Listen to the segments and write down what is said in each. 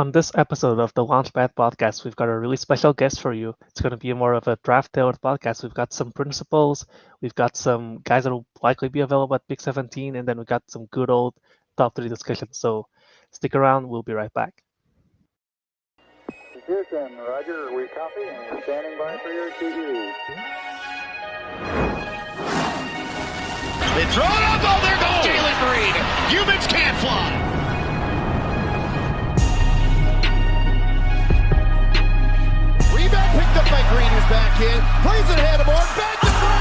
On this episode of the Launchpad podcast, we've got a really special guest for you. It's going to be more of a draft tailored podcast. We've got some principals, we've got some guys that will likely be available at Pick 17, and then we've got some good old top three discussions. So stick around, we'll be right back. Houston, Roger, we copy and we're standing by for your QE. They throw it up. Oh, there goes Jalen Reed. Humans can't fly. Rebound picked up by Green, who's back in. Plays it ahead of more. Back to Green.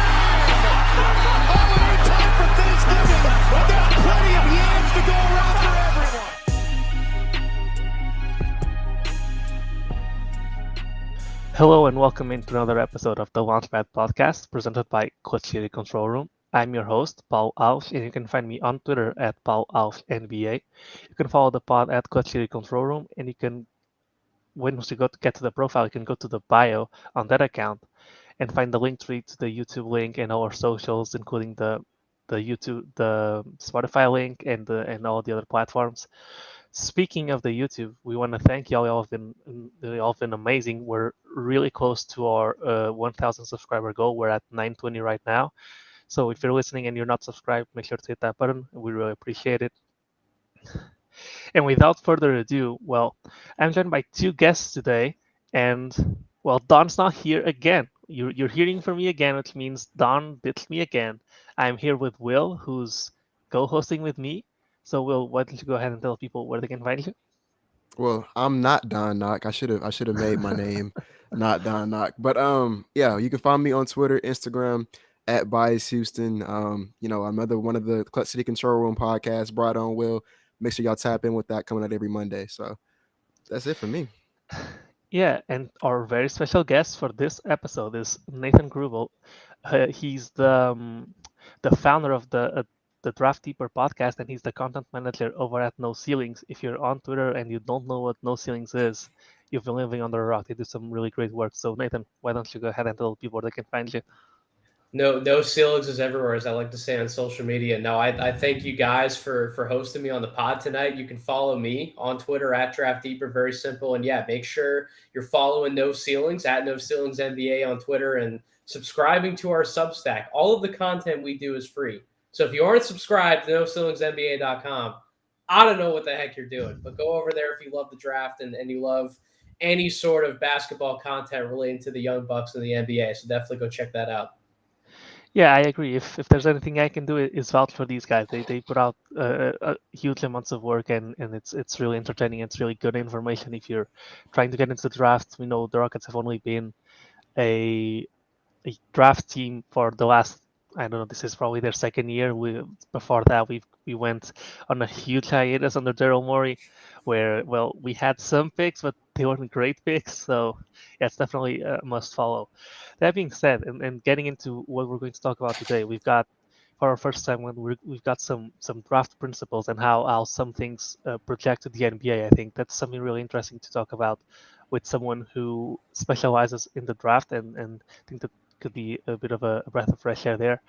Oh, it ain't time for Thanksgiving, but there's plenty of yams to go around for everyone. Hello, and welcome into another episode of the Launchpad podcast presented by Clutch City Control Room. I'm your host, Paulo Alves, and you can find me on Twitter at Paulo Alves NBA. You can follow the pod at Clutch City Control Room, and you can, once you get to the profile, you can go to the bio on that account and find the link tree to the YouTube link and all our socials, including the YouTube, the Spotify link, and all the other platforms. Speaking of the YouTube, we want to thank y'all. Y'all have been amazing. We're really close to our 1,000 subscriber goal. We're at 920 right now. So if you're listening and you're not subscribed, make sure to hit that button. We really appreciate it. And without further ado, well, I'm joined by two guests today, and well, Don's not here again. You're hearing from me again, which means Don ditched me again. I'm here with Will, who's co-hosting with me. So Will, why don't you go ahead and tell people where they can find you? Well, I'm not Don Knock. I should have made my name not Don Knock. But yeah, you can find me on Twitter, Instagram at Bias Houston. Another one of the Clutch City Control Room podcasts, Bradeaux and Will. Make sure y'all tap in with that coming out every Monday. So that's it for me. Yeah, and our very special guest for this episode is Nathan Grubel. He's the founder of the Draft Deeper podcast, and he's the content manager over at No Ceilings. If you're on Twitter and you don't know what No Ceilings is, you've been living under a rock. They do some really great work. So Nathan, why don't you go ahead and tell people where they can find you? No ceilings is everywhere, as I like to say on social media. No, I thank you guys for hosting me on the pod tonight. You can follow me on Twitter at Draft Deeper. Very simple. And yeah, make sure you're following No Ceilings at No Ceilings NBA on Twitter and subscribing to our Substack. All of the content we do is free. So if you aren't subscribed to NoCeilingsNBA.com, I don't know what the heck you're doing. But go over there if you love the draft and you love any sort of basketball content relating to the Young Bucks and the NBA. So definitely go check that out. Yeah, I agree. If there's anything I can do, is vouch for these guys. They put out huge amounts of work, and it's really entertaining. It's really good information if you're trying to get into the draft. We know the Rockets have only been a draft team for the last, I don't know, this is probably their second year. Before that, we went on a huge hiatus under Daryl Morey, where, well, we had some picks, but they weren't great picks. So yeah, it's definitely a must follow. That being said, and getting into what we're going to talk about today, we've got, for our first segment, we've got some draft principles and how some things project to the NBA. I think that's something really interesting to talk about with someone who specializes in the draft, and I think that could be a bit of a breath of fresh air there.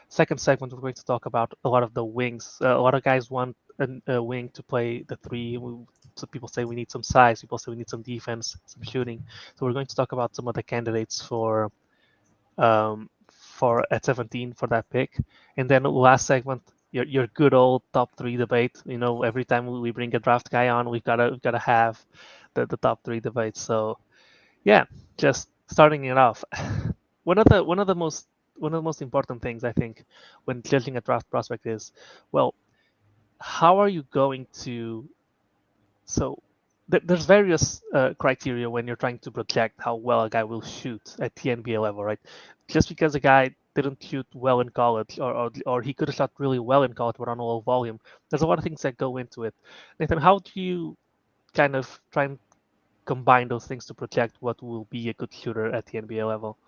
Second segment, we're going to talk about a lot of the wings. A lot of guys want a wing to play the three. So people say we need some size. People say we need some defense, some shooting. So we're going to talk about some of the candidates for at 17 for that pick. And then last segment, your good old top three debate. You know, every time we bring a draft guy on, we've gotta have the top three debate. So yeah, just starting it off. One of the most important things, I think, when judging a draft prospect is, well, how are you going to? So there's various criteria when you're trying to project how well a guy will shoot at the NBA level, right? Just because a guy didn't shoot well in college, or he could have shot really well in college but on a low volume, there's a lot of things that go into it. Nathan, how do you kind of try and combine those things to project what will be a good shooter at the NBA level?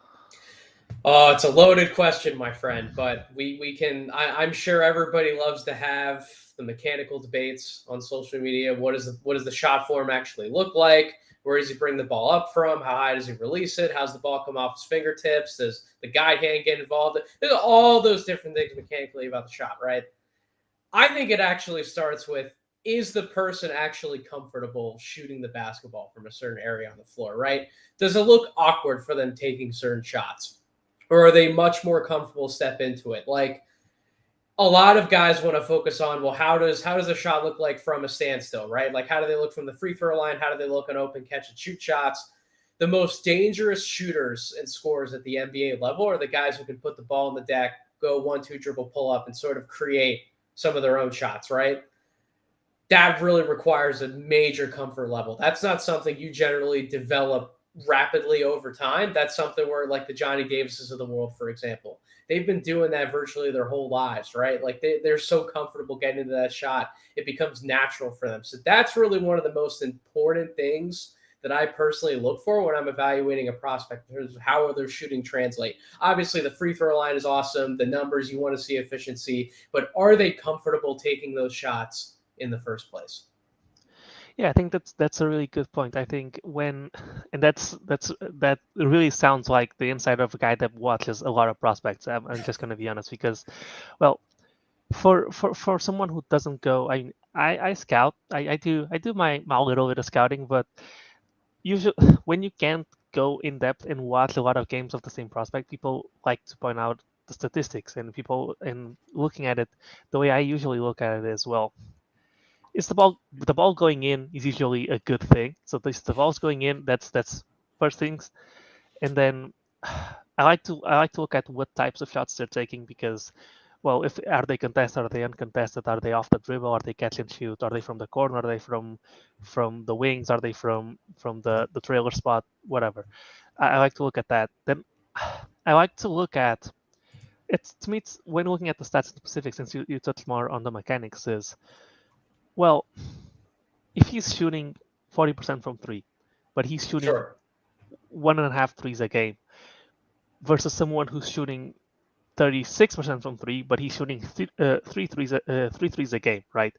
Oh, it's a loaded question, my friend, but we can. I'm sure everybody loves to have the mechanical debates on social media. What does the shot form actually look like? Where does he bring the ball up from? How high does he release it? How's the ball come off his fingertips? Does the guide hand get involved? There's all those different things mechanically about the shot, right? I think it actually starts with is the person actually comfortable shooting the basketball from a certain area on the floor, right? Does it look awkward for them taking certain shots? Or are they much more comfortable step into it? Like, a lot of guys want to focus on, well, how does a shot look like from a standstill, right? Like, how do they look from the free throw line? How do they look on open catch and shoot shots? The most dangerous shooters and scorers at the NBA level are the guys who can put the ball in the deck, go 1-2 dribble, pull up, and sort of create some of their own shots, right? That really requires a major comfort level. That's not something you generally develop rapidly over time. That's something where, like, the Johnny Davises of the world, for example, they've been doing that virtually their whole lives, right? Like, they're so comfortable getting into that shot, it becomes natural for them. So that's really one of the most important things that I personally look for when I'm evaluating a prospect in terms of how their shooting translate. Obviously, the free throw line is awesome. The numbers, you want to see efficiency, but are they comfortable taking those shots in the first place? Yeah, I think that's a really good point. I think and that really sounds like the inside of a guy that watches a lot of prospects. I'm just going to be honest because, well, for someone who doesn't go, I scout. I do my little bit of scouting, but usually when you can't go in depth and watch a lot of games of the same prospect, people like to point out the statistics and looking at it the way I usually look at it as well. Is the ball going in is usually a good thing. So this the ball's going in, that's first things. And then I like to look at what types of shots they're taking because, well, if are they contested, are they uncontested, are they off the dribble, are they catch and shoot, are they from the corner, are they from the wings, are they from the trailer spot, whatever. I like to look at that. Then I like to look at it's to me it's, when looking at the stats in specific, since you touched more on the mechanics, is, well, if he's shooting 40% from three, but he's shooting Sure. 1.5 threes a game versus someone who's shooting 36% from three, but he's shooting three threes a game, right?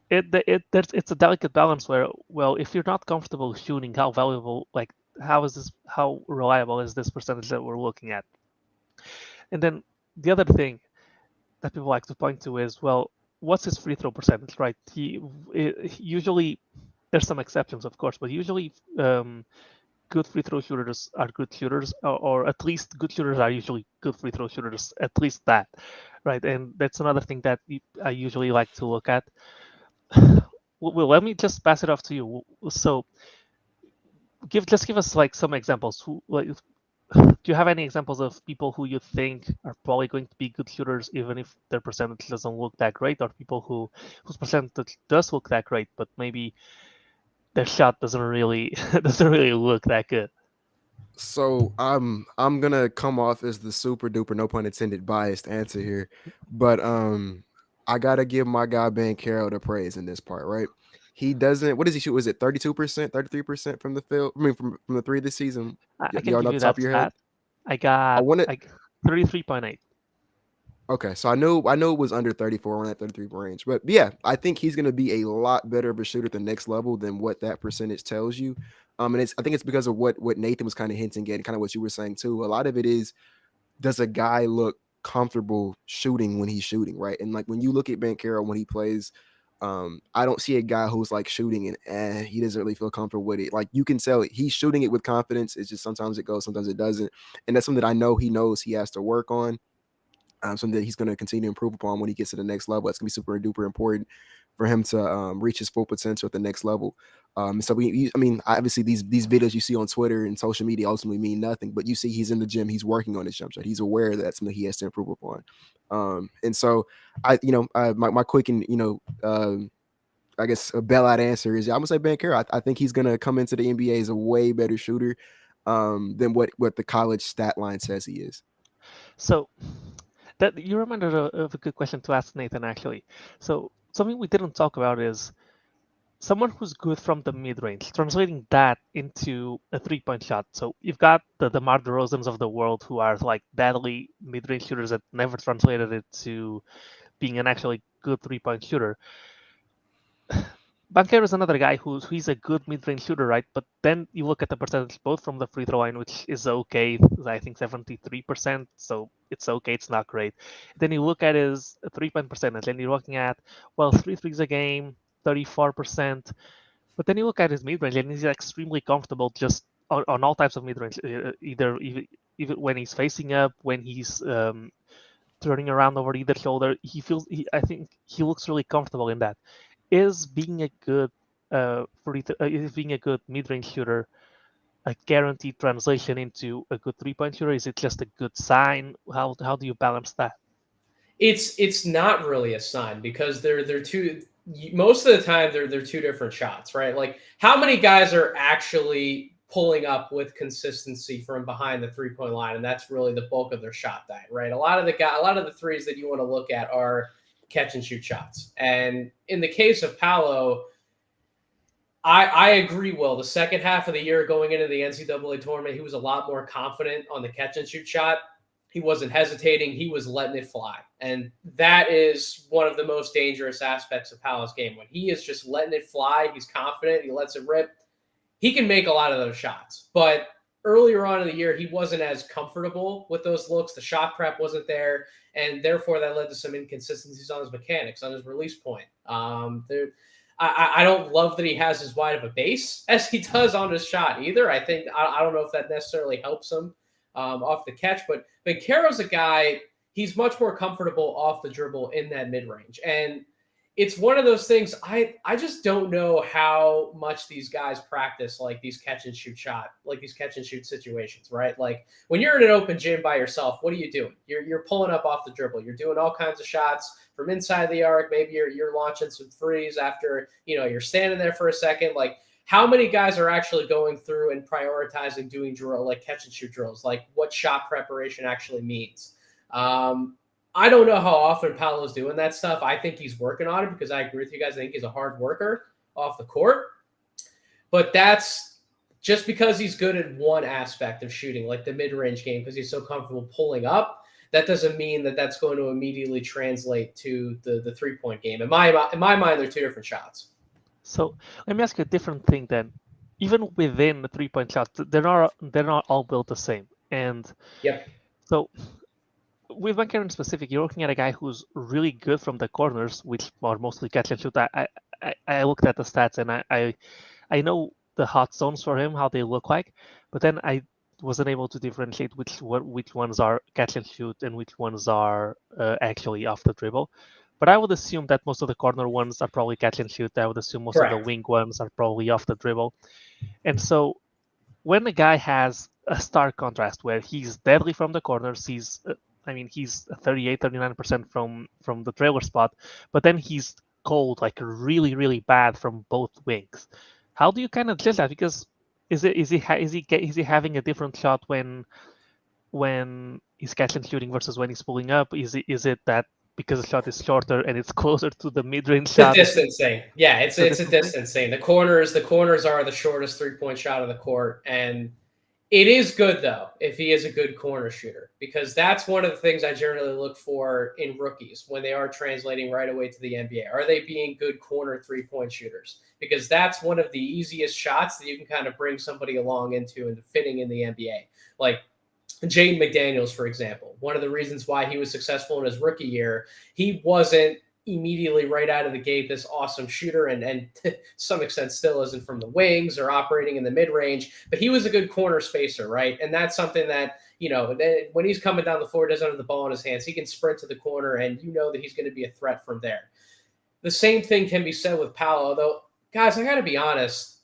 It's a delicate balance where, well, if you're not comfortable shooting, how valuable, like, how reliable is this percentage that we're looking at? And then the other thing that people like to point to is, well, what's his free throw percentage, right? Usually, there's some exceptions, of course, but usually good free throw shooters are good shooters, or at least good shooters are usually good free throw shooters, at least that, right? And that's another thing that I usually like to look at. Well, let me just pass it off to you. So, give us like some examples. Do you have any examples of people who you think are probably going to be good shooters, even if their percentage doesn't look that great, or people whose percentage does look that great, but maybe their shot doesn't really doesn't really look that good? So I'm gonna come off as the super duper, no pun intended, biased answer here, but I gotta give my guy Ben Carroll the praise in this part, right? He doesn't. What does he shoot? Was it 32%, 33% from the field? I mean, from the three this season. I can Y'all know give off you the top that of your head. stat. I I got want it. 33.8. Okay, so I know it was under 34 on that 33 range, but yeah, I think he's going to be a lot better of a shooter at the next level than what that percentage tells you. And I think it's because of what Nathan was kind of hinting at, and kind of what you were saying too. A lot of it is, does a guy look comfortable shooting when he's shooting, right? And like when you look at Ben Carroll when he plays, I don't see a guy who's like shooting and he doesn't really feel comfortable with it. Like you can tell he's shooting it with confidence. It's just sometimes it goes, sometimes it doesn't, and that's something that I know he knows he has to work on, something that he's going to continue to improve upon when he gets to the next level. It's going to be super duper important for him to reach his full potential at the next level. I mean, obviously these videos you see on Twitter and social media ultimately mean nothing, but you see he's in the gym, he's working on his jump shot, he's aware that that's something he has to improve upon. And so my quick and I guess a bailout answer is, I'm gonna say Ben Carroll. I think he's gonna come into the NBA as a way better shooter than what the college stat line says he is. So that you reminded of a good question to ask Nathan, actually. So something we didn't talk about is someone who's good from the mid range, translating that into a 3-point shot. So you've got the DeMar DeRozans of the world who are like badly mid range shooters that never translated it to being an actually good 3-point shooter. Banquero is another guy he's a good mid-range shooter, right? But then you look at the percentage both from the free throw line, which is okay, I think 73%, so it's okay, it's not great. Then you look at his 3-point percentage, and you're looking at, well, 3 threes a game, 34%. But then you look at his mid-range, and he's extremely comfortable just on all types of mid-range, even when he's facing up, when he's turning around over either shoulder. I think he looks really comfortable in that. Is being a good is being a good mid-range shooter a guaranteed translation into a good three-point shooter? Is it just a good sign? How do you balance that? It's not really a sign because they're two. Most of the time they're two different shots, right? Like how many guys are actually pulling up with consistency from behind the 3-point line, and that's really the bulk of their shot diet, right? A lot of the threes that you want to look at are catch and shoot shots, and in the case of Paulo, I agree, Will. The second half of the year going into the NCAA tournament, he was a lot more confident on the catch and shoot shot. He wasn't hesitating. He was letting it fly. And that is one of the most dangerous aspects of Paulo's game. When he is just letting it fly, he's confident, he lets it rip. He can make a lot of those shots. But earlier on in the year, he wasn't as comfortable with those looks. The shot prep wasn't there. And therefore, that led to some inconsistencies on his mechanics, on his release point. I don't love that he has as wide of a base as he does on his shot either. I don't know if that necessarily helps him off the catch, but Banchero's a guy, he's much more comfortable off the dribble in that mid-range. And it's one of those things, I just don't know how much these guys practice like these catch and shoot situations, right? Like when you're in an open gym by yourself, what are you doing? You're pulling up off the dribble. You're doing all kinds of shots from inside the arc. Maybe you're launching some threes after, you're standing there for a second. Like how many guys are actually going through and prioritizing doing drill, like catch and shoot drills, like what shot preparation actually means? I don't know how often Paulo's doing that stuff. I think he's working on it because I agree with you guys. I think he's a hard worker off the court. But that's just because he's good at one aspect of shooting, like the mid-range game, because he's so comfortable pulling up. That doesn't mean that that's going to immediately translate to the three-point game. In my mind, they're two different shots. So let me ask you a different thing then. Even within the three-point shots, they're not all built the same. And yep. So with Banchero in specific, you're looking at a guy who's really good from the corners, which are mostly catch and shoot. I looked at the stats and I know the hot zones for him, how they look like, but then I wasn't able to differentiate which ones are catch and shoot and which ones are actually off the dribble. But I would assume that most of the corner ones are probably catch and shoot. I would assume most Correct. of the wing ones are probably off the dribble. And so when a guy has a stark contrast where he's deadly from the corners, he's 38, 39% from the trailer spot, but then he's cold, like really, really bad from both wings. How do you kind of judge that? Because is he having a different shot when he's catch and shooting versus when he's pulling up? Is it that because the shot is shorter and it's closer to the mid-range shot? The distance thing. Yeah, it's a distance thing. The corners are the shortest three-point shot of the court, and it is good, though, if he is a good corner shooter, because that's one of the things I generally look for in rookies when they are translating right away to the NBA. Are they being good corner three-point shooters? Because that's one of the easiest shots that you can kind of bring somebody along into and fitting in the NBA. Like Jaden McDaniels, for example, one of the reasons why he was successful in his rookie year, he wasn't immediately right out of the gate this awesome shooter and to some extent still isn't from the wings or operating in the mid-range, but he was a good corner spacer, right? And that's something that, when he's coming down the floor, doesn't have the ball in his hands, he can sprint to the corner and that he's going to be a threat from there. The same thing can be said with Paulo, though, guys, I got to be honest,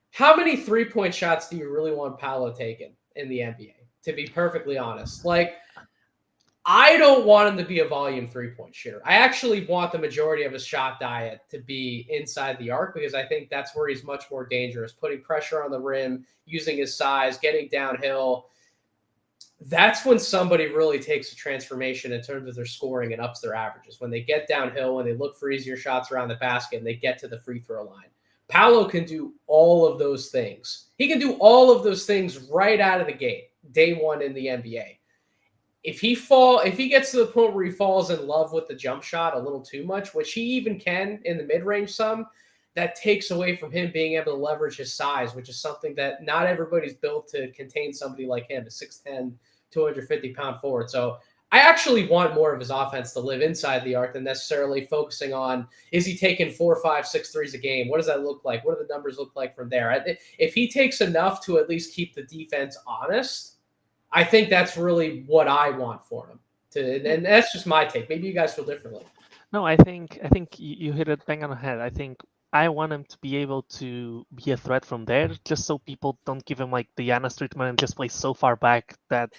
how many three-point shots do you really want Paulo taking in the NBA, to be perfectly honest? Like, I don't want him to be a volume three-point shooter. I actually want the majority of his shot diet to be inside the arc because I think that's where he's much more dangerous, putting pressure on the rim, using his size, getting downhill. That's when somebody really takes a transformation in terms of their scoring and ups their averages. When they get downhill, when they look for easier shots around the basket and they get to the free throw line. Paulo can do all of those things. He can do all of those things right out of the gate, day one in the NBA. If he gets to the point where he falls in love with the jump shot a little too much, which he even can in the mid-range some, that takes away from him being able to leverage his size, which is something that not everybody's built to contain somebody like him, a 6'10", 250-pound forward. So I actually want more of his offense to live inside the arc than necessarily focusing on, is he taking 4, 5, 6 threes a game? What does that look like? What do the numbers look like from there? If he takes enough to at least keep the defense honest, I think that's really what I want for him. And that's just my take. Maybe you guys feel differently. No, I think you hit it bang on the head. I think I want him to be able to be a threat from there, just so people don't give him like the Giannis treatment and just play so far back that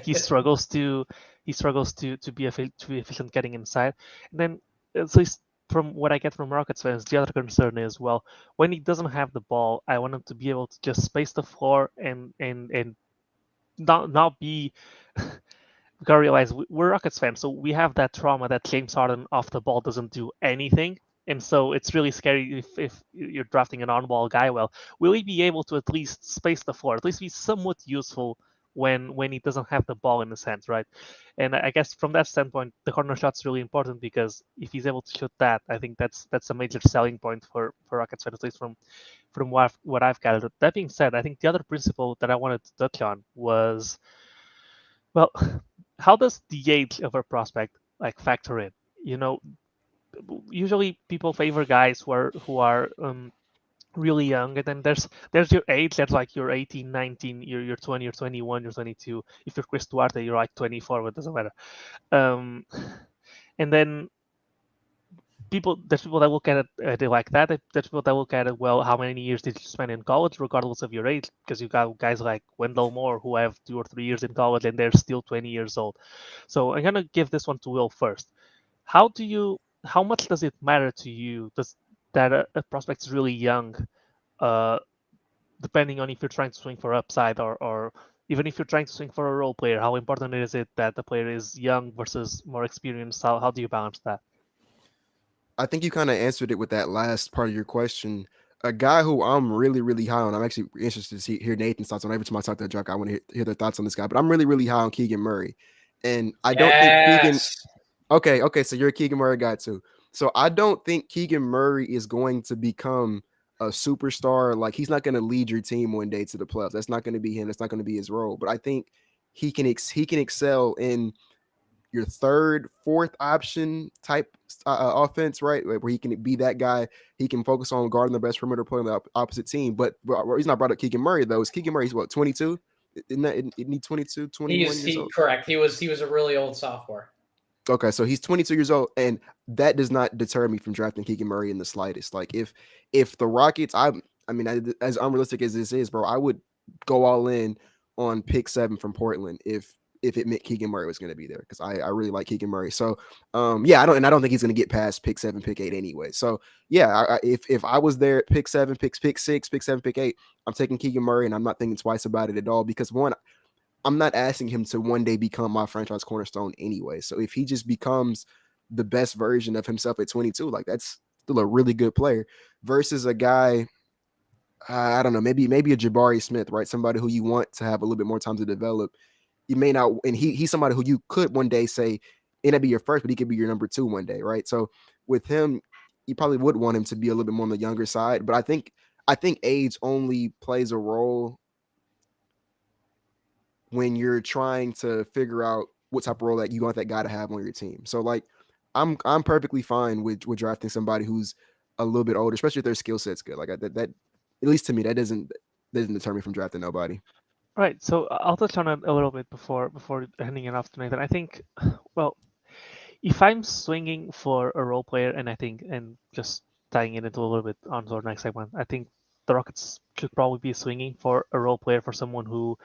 he struggles to be efficient getting inside. And then at least from what I get from Rockets fans, the other concern is, well, when he doesn't have the ball, I want him to be able to just space the floor and not be. We gotta realize we're Rockets fans, so we have that trauma that James Harden off the ball doesn't do anything, and so it's really scary if you're drafting an on-ball guy. Well, will he be able to at least space the floor, at least be somewhat useful when he doesn't have the ball in his hands, right? And I guess from that standpoint, the corner shot's really important because if he's able to shoot that, I think that's a major selling point for Rockets fans, at least from what I've gathered. That being said, I think the other principle that I wanted to touch on was, well, how does the age of a prospect like factor in? You know, usually people favor guys who are really young, and then there's your age. That's like you're 18, 19, you're 20, you're 21, you're 22. If you're Chris Duarte, you're like 24, but it doesn't matter. And then there's people that look at it like that. There's people that look at it, well, how many years did you spend in college, regardless of your age? Because you got guys like Wendell Moore who have 2 or 3 years in college and they're still 20 years old. So I'm gonna give this one to Will first. How much does it matter to you that a prospect's really young, depending on if you're trying to swing for upside or even if you're trying to swing for a role player? How important is it that the player is young versus more experienced? How do you balance that? I think you kind of answered it with that last part of your question. A guy who I'm really, really high on. I'm actually interested to hear Nathan's thoughts on every time I talk to a drunk. I want to hear their thoughts on this guy, but I'm really, really high on Keegan Murray. And I don't think Keegan. Okay. So you're a Keegan Murray guy too. So I don't think Keegan Murray is going to become a superstar. Like, he's not going to lead your team one day to the playoffs. That's not going to be him. That's not going to be his role. But I think he can excel in your third, fourth option type offense, right? Where he can be that guy. He can focus on guarding the best perimeter player on the opposite team. But he's not brought up Keegan Murray, though. Is Keegan Murray's what, 22? Isn't that, isn't he 22, 21 years old? Correct. He was a really old sophomore. Okay, so he's 22 years old, and that does not deter me from drafting Keegan Murray in the slightest. Like, if the Rockets, I mean, as unrealistic as this is, bro, I would go all in on pick 7 from Portland if it meant Keegan Murray was going to be there, because I really like Keegan Murray. So yeah, I don't think he's going to get past pick 7, pick 8 anyway. So yeah, if I was there at pick 7, pick 6, pick 7, pick 8, I'm taking Keegan Murray, and I'm not thinking twice about it at all, because one, I'm not asking him to one day become my franchise cornerstone anyway. So if he just becomes the best version of himself at 22, like, that's still a really good player versus a guy, I don't know, maybe a Jabari Smith, right? Somebody who you want to have a little bit more time to develop. You may not, and he's somebody who you could one day say, it may be your first, but he could be your number 2 one day, right? So with him, you probably would want him to be a little bit more on the younger side. But I think age only plays a role when you're trying to figure out what type of role that you want that guy to have on your team. So like, I'm perfectly fine with drafting somebody who's a little bit older, especially if their skill set's good. Like, that at least to me, that doesn't deter me from drafting nobody. Right. So I'll touch on it a little bit before handing it off to Nathan. I think, well, if I'm swinging for a role player, and just tying it into a little bit onto our next segment, I think the Rockets should probably be swinging for a role player, for someone who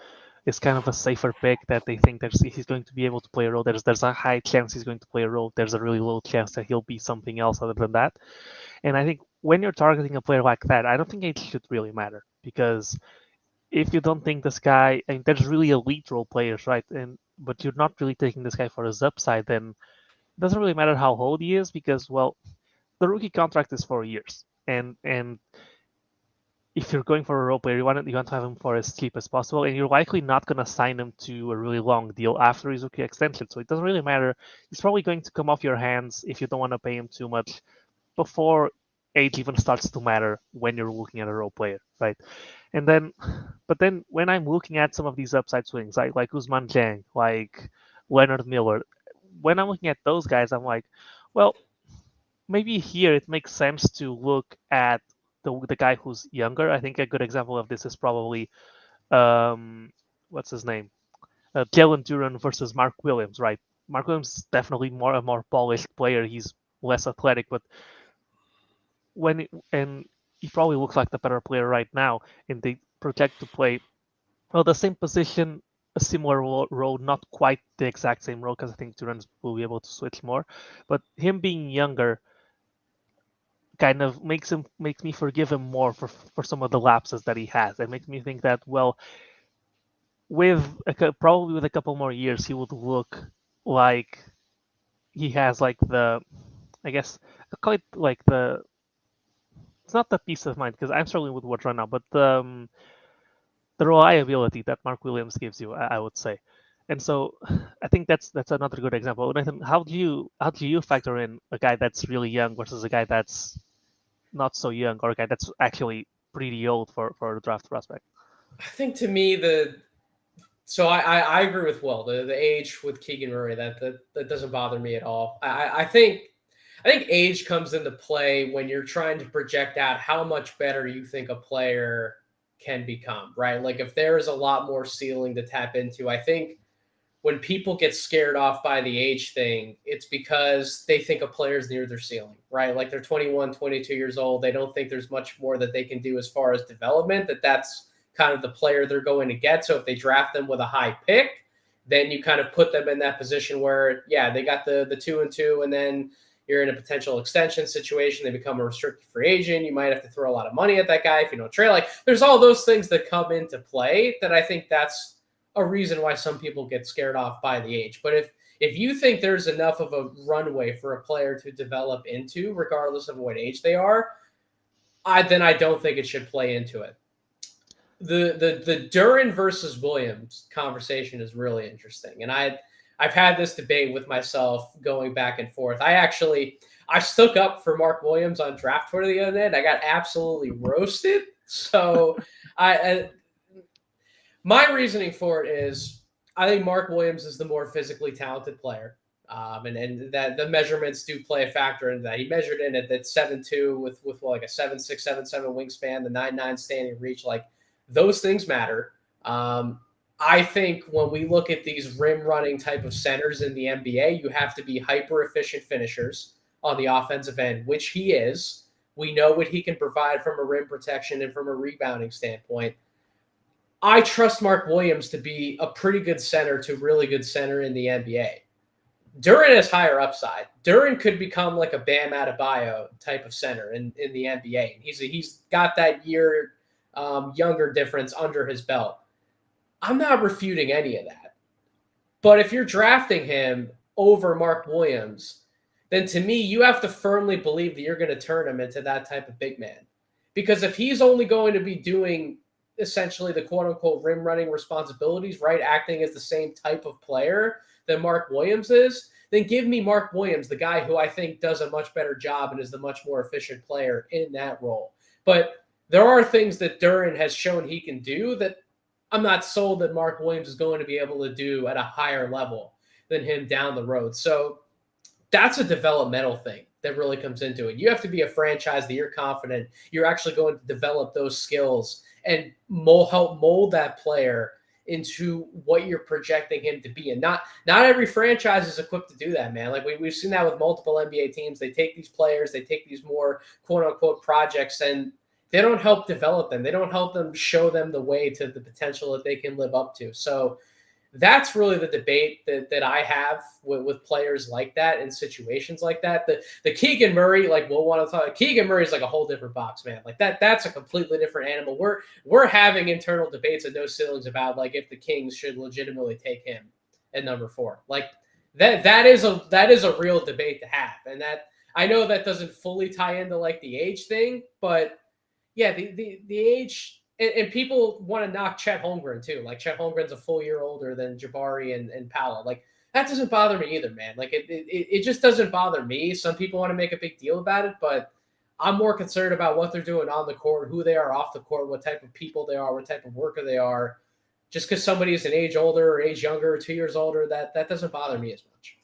is kind of a safer pick, that they think that he's going to be able to play a role. There's a high chance he's going to play a role. There's a really low chance that he'll be something else other than that. And I think when you're targeting a player like that, I don't think age should really matter, because if you don't think this guy, and there's really elite role players, right? But you're not really taking this guy for his upside, then it doesn't really matter how old he is, because, well, the rookie contract is 4 years, and if you're going for a role player, you want to have him for as cheap as possible, and you're likely not going to sign him to a really long deal after his rookie extension. So it doesn't really matter. He's probably going to come off your hands if you don't want to pay him too much before age even starts to matter when you're looking at a role player, right? But then when I'm looking at some of these upside swings, like Usman Jang, like Leonard Miller. When I'm looking at those guys, I'm like, well, maybe here it makes sense to look at the guy who's younger. I think a good example of this is probably what's his name, Jalen Duran versus Mark Williams, right? Mark Williams is definitely a more polished player. He's less athletic, but and he probably looks like the better player right now, and they project to play the same position, a similar role, not quite the exact same role, because I think Duran will be able to switch more. But him being younger kind of makes me forgive him more for some of the lapses that he has. It makes me think that, well, probably with a couple more years, he would look like he has like I guess I call it like it's not the peace of mind, because I'm struggling with words right now, but the reliability that Mark Williams gives you, I would say. And so I think that's another good example. Nathan, how do you factor in a guy that's really young versus a guy that's not so young, or a guy that's actually pretty old for a draft prospect? I think to me so I agree with Will. The age with Keegan Murray, that doesn't bother me at all. I think age comes into play when you're trying to project out how much better you think a player can become, right? Like if there's a lot more ceiling to tap into, I think when people get scared off by the age thing, it's because they think a player's near their ceiling, right? Like they're 21, 22 years old. They don't think there's much more that they can do as far as development, that's kind of the player they're going to get. So if they draft them with a high pick, then you kind of put them in that position where, yeah, they got the 2-2, and then you're in a potential extension situation. They become a restricted free agent. You might have to throw a lot of money at that guy if you don't trade. Like there's all those things that come into play that I think that's a reason why some people get scared off by the age. But if you think there's enough of a runway for a player to develop into, regardless of what age they are, then I don't think it should play into it. The Duran versus Williams conversation is really interesting. And I've had this debate with myself going back and forth. I stuck up for Mark Williams on Draft Twitter the other day, and I got absolutely roasted. So my reasoning for it is I think Mark Williams is the more physically talented player. And that the measurements do play a factor in that. He measured in at that 7'2" with like a 7'6", 7'7" wingspan, the 9'9" standing reach. Like those things matter. I think when we look at these rim running type of centers in the NBA, you have to be hyper efficient finishers on the offensive end, which he is. We know what he can provide from a rim protection and from a rebounding standpoint. I trust Mark Williams to be a pretty good center to really good center in the NBA. Duran has higher upside. Duran could become like a Bam Adebayo type of center in the NBA. He's got that year younger difference under his belt. I'm not refuting any of that. But if you're drafting him over Mark Williams, then to me, you have to firmly believe that you're going to turn him into that type of big man. Because if he's only going to be doing essentially the quote-unquote rim running responsibilities, right, acting as the same type of player that Mark Williams is, then give me Mark Williams, the guy who I think does a much better job and is the much more efficient player in that role. But there are things that Duran has shown he can do that I'm not sold that Mark Williams is going to be able to do at a higher level than him down the road. So that's a developmental thing that really comes into it. You have to be a franchise that you're confident you're actually going to develop those skills and help mold that player into what you're projecting him to be. And not every franchise is equipped to do that, man. Like we've seen that with multiple NBA teams. They take these players, they take these more quote unquote projects, and they don't help develop them. They don't help them show them the way to the potential that they can live up to. So that's really the debate that I have with players like that in situations like that. The Keegan Murray, like we'll want to talk. Keegan Murray is like a whole different box, man. Like that's a completely different animal. We're having internal debates at No Ceilings about like if the Kings should legitimately take him at number 4. Like that is a real debate to have, and that I know that doesn't fully tie into like the age thing, but yeah, the age. And people want to knock Chet Holmgren too. Like Chet Holmgren's a full year older than Jabari and Powell. Like that doesn't bother me either, man. Like it just doesn't bother me. Some people want to make a big deal about it, but I'm more concerned about what they're doing on the court, who they are off the court, what type of people they are, what type of worker they are. just because somebody is an age older or age younger or 2 years older, that doesn't bother me as much.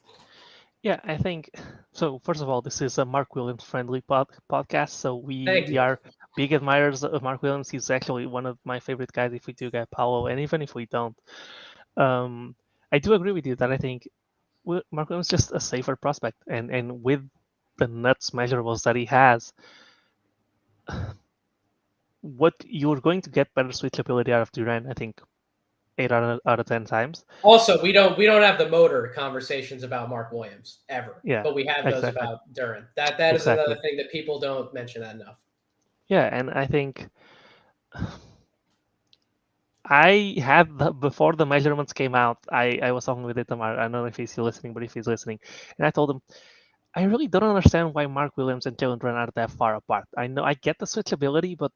Yeah, I think so. First of all, this is a Mark Williams friendly podcast, so Thank we you. are big admirers of Mark Williams. He's actually one of my favorite guys if we do get Paulo, and even if we don't. I do agree with you that I think Mark Williams is just a safer prospect, and with the nuts measurables that he has, what you're going to get better switchability out of Duran, I think 8 out of 10 times. Also, we don't have the motor conversations about Mark Williams ever, Yeah, but we have those exactly. about Duran. That is Exactly. another thing that people don't mention that enough. Yeah, and I think I had before the measurements came out, I was talking with Itamar. I don't know if he's still listening, but if he's listening, and I told him I really don't understand why Mark Williams and Jalen Duran are that far apart. I know I get the switchability, but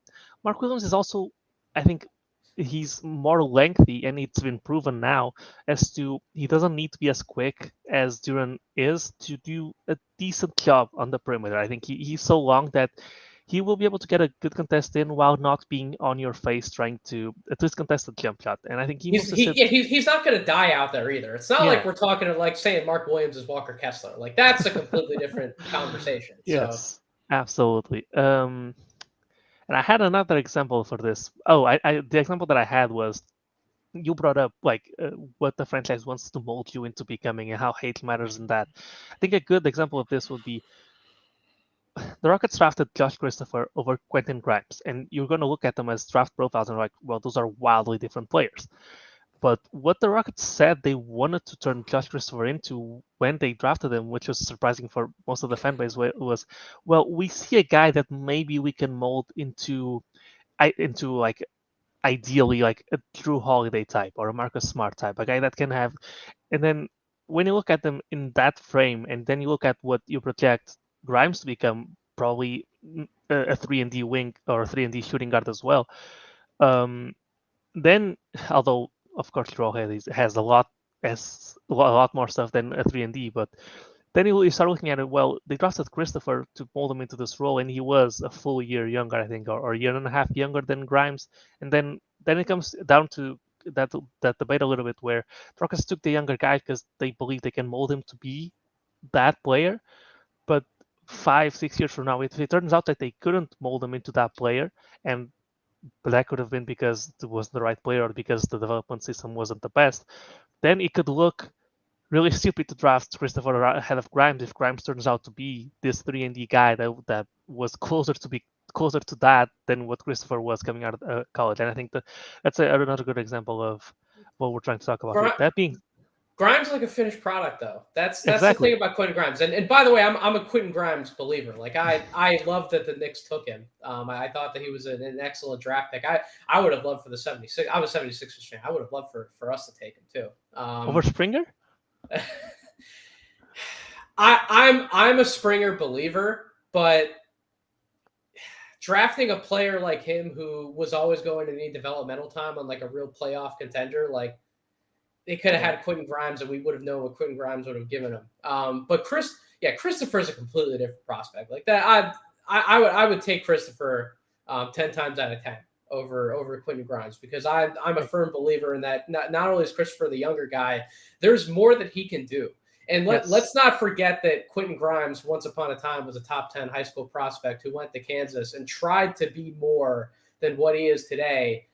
Mark Williams is also, I think, he's more lengthy, and it's been proven now as to he doesn't need to be as quick as Duran is to do a decent job on the perimeter. I think he's so long that he will be able to get a good contest in while not being on your face trying to at least contest the jump shot. And I think he's not going to die out there either. It's not like we're talking like saying Mark Williams is Walker Kessler. Like that's a completely different conversation. Yes, so. Absolutely. And I had another example for this. Oh, the example that I had was you brought up like what the franchise wants to mold you into becoming and how hate matters in that. I think a good example of this would be the Rockets drafted Josh Christopher over Quentin Grimes, and you're going to look at them as draft profiles and like, well, those are wildly different players. But what the Rockets said they wanted to turn Josh Christopher into when they drafted him, which was surprising for most of the fan base, was, well, we see a guy that maybe we can mold into like ideally like a Drew Holiday type or a Marcus Smart type, a guy that can have. And then when you look at them in that frame, and then you look at what you project Grimes to become, probably a 3-and-D wing or a 3-and-D shooting guard as well. Then, although of course Drew Holiday has a lot more stuff than a 3-and-D, but then you start looking at it. Well, they drafted Christopher to mold him into this role, and he was a full year younger, I think, or a year and a half younger than Grimes. And then it comes down to that debate a little bit, where the Rockets took the younger guy because they believe they can mold him to be that player. But 5-6 years from now, if it turns out that they couldn't mold him into that player, and that could have been because it wasn't the right player or because the development system wasn't the best, then it could look really stupid to draft Christopher ahead of Grimes if Grimes turns out to be this 3-and-D guy that was closer to that than what Christopher was coming out of college. And I think that's another good example of what we're trying to talk about. That being, Grimes is like a finished product, though. That's exactly. the thing about Quentin Grimes. And by the way, I'm a Quentin Grimes believer. Like I love that the Knicks took him. I thought that he was an excellent draft pick. I would have loved for the 76. I was a 76ers fan. I would have loved for us to take him too. Over Springer? I'm a Springer believer, but drafting a player like him who was always going to need developmental time on like a real playoff contender, like they could have had Quentin Grimes and we would have known what Quentin Grimes would have given him. But Christopher is a completely different prospect. Like that, I would take Christopher 10 times out of 10 over Quentin Grimes, because I'm a firm believer in that. Not only is Christopher the younger guy, there's more that he can do. And let's not forget that Quentin Grimes, once upon a time, was a top 10 high school prospect who went to Kansas and tried to be more than what he is today,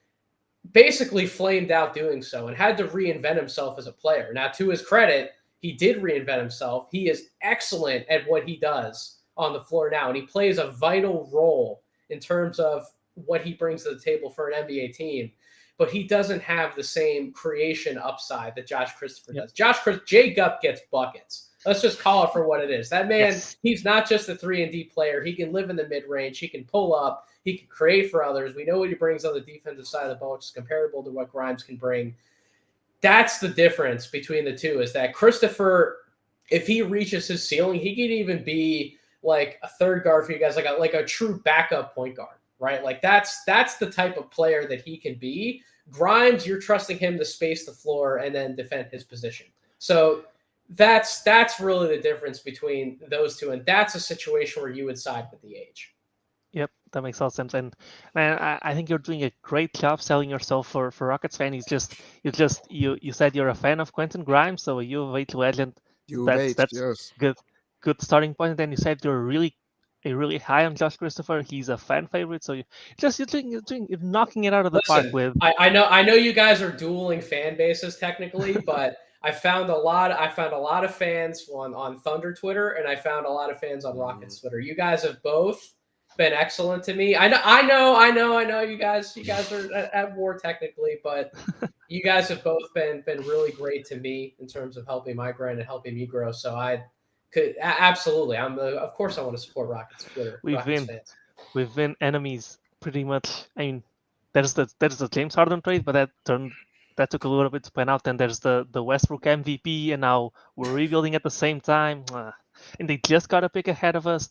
basically flamed out doing so and had to reinvent himself as a player. Now, to his credit, he did reinvent himself. He is excellent at what he does on the floor now, and he plays a vital role in terms of what he brings to the table for an NBA team. But he doesn't have the same creation upside that Josh Christopher does. Jay Gupp gets buckets. Let's just call it for what it is. That man, He's not just a 3-and-D player. He can live in the mid-range. He can pull up. He can create for others. We know what he brings on the defensive side of the ball, which is comparable to what Grimes can bring. That's the difference between the two, is that Christopher, if he reaches his ceiling, he could even be like a third guard for you guys, like a true backup point guard. Right? Like that's the type of player that he can be. Grimes, you're trusting him to space the floor and then defend his position. So that's really the difference between those two. And that's a situation where you would side with the age. Yep. That makes all sense. And man, I think you're doing a great job selling yourself for Rockets fan. You said you're a fan of Quentin Grimes, so a U of H legend. U of That's H, that's yes. good starting point. And then you said you're really high on Josh Christopher. He's a fan favorite. So you're knocking it out of the park Listen, with. I know you guys are dueling fan bases technically, but I found a lot of fans on Thunder Twitter, and I found a lot of fans on Rockets Twitter. You guys have both been excellent to me. I know you guys are at war technically, but you guys have both been really great to me in terms of helping my grind and helping me grow. So I could absolutely. Of course I want to support We've Rockets been fans. we've been enemies pretty much. I mean, there's the James Harden trade, but that took a little bit to pan out. Then there's the Westbrook MVP, and now we're rebuilding at the same time. And they just got a pick ahead of us.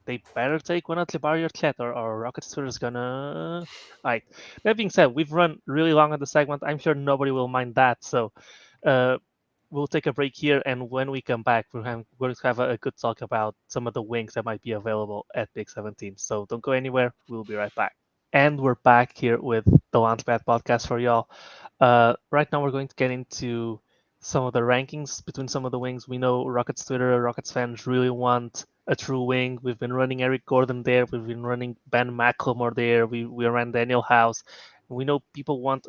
They better take one at Jabari or Chet, or Rockets Twitter is gonna. Alright. That being said, we've run really long on the segment. I'm sure nobody will mind that. So, uh, we'll take a break here, and when we come back, we're going to have a good talk about some of the wings that might be available at Big 17. So don't go anywhere. We'll be right back. And we're back here with the Launchpad podcast for y'all. Right now, we're going to get into some of the rankings between some of the wings. We know Rockets Twitter, Rockets fans really want a true wing. We've been running Eric Gordon there. We've been running Ben McLemore there. We ran Daniel House. We know people want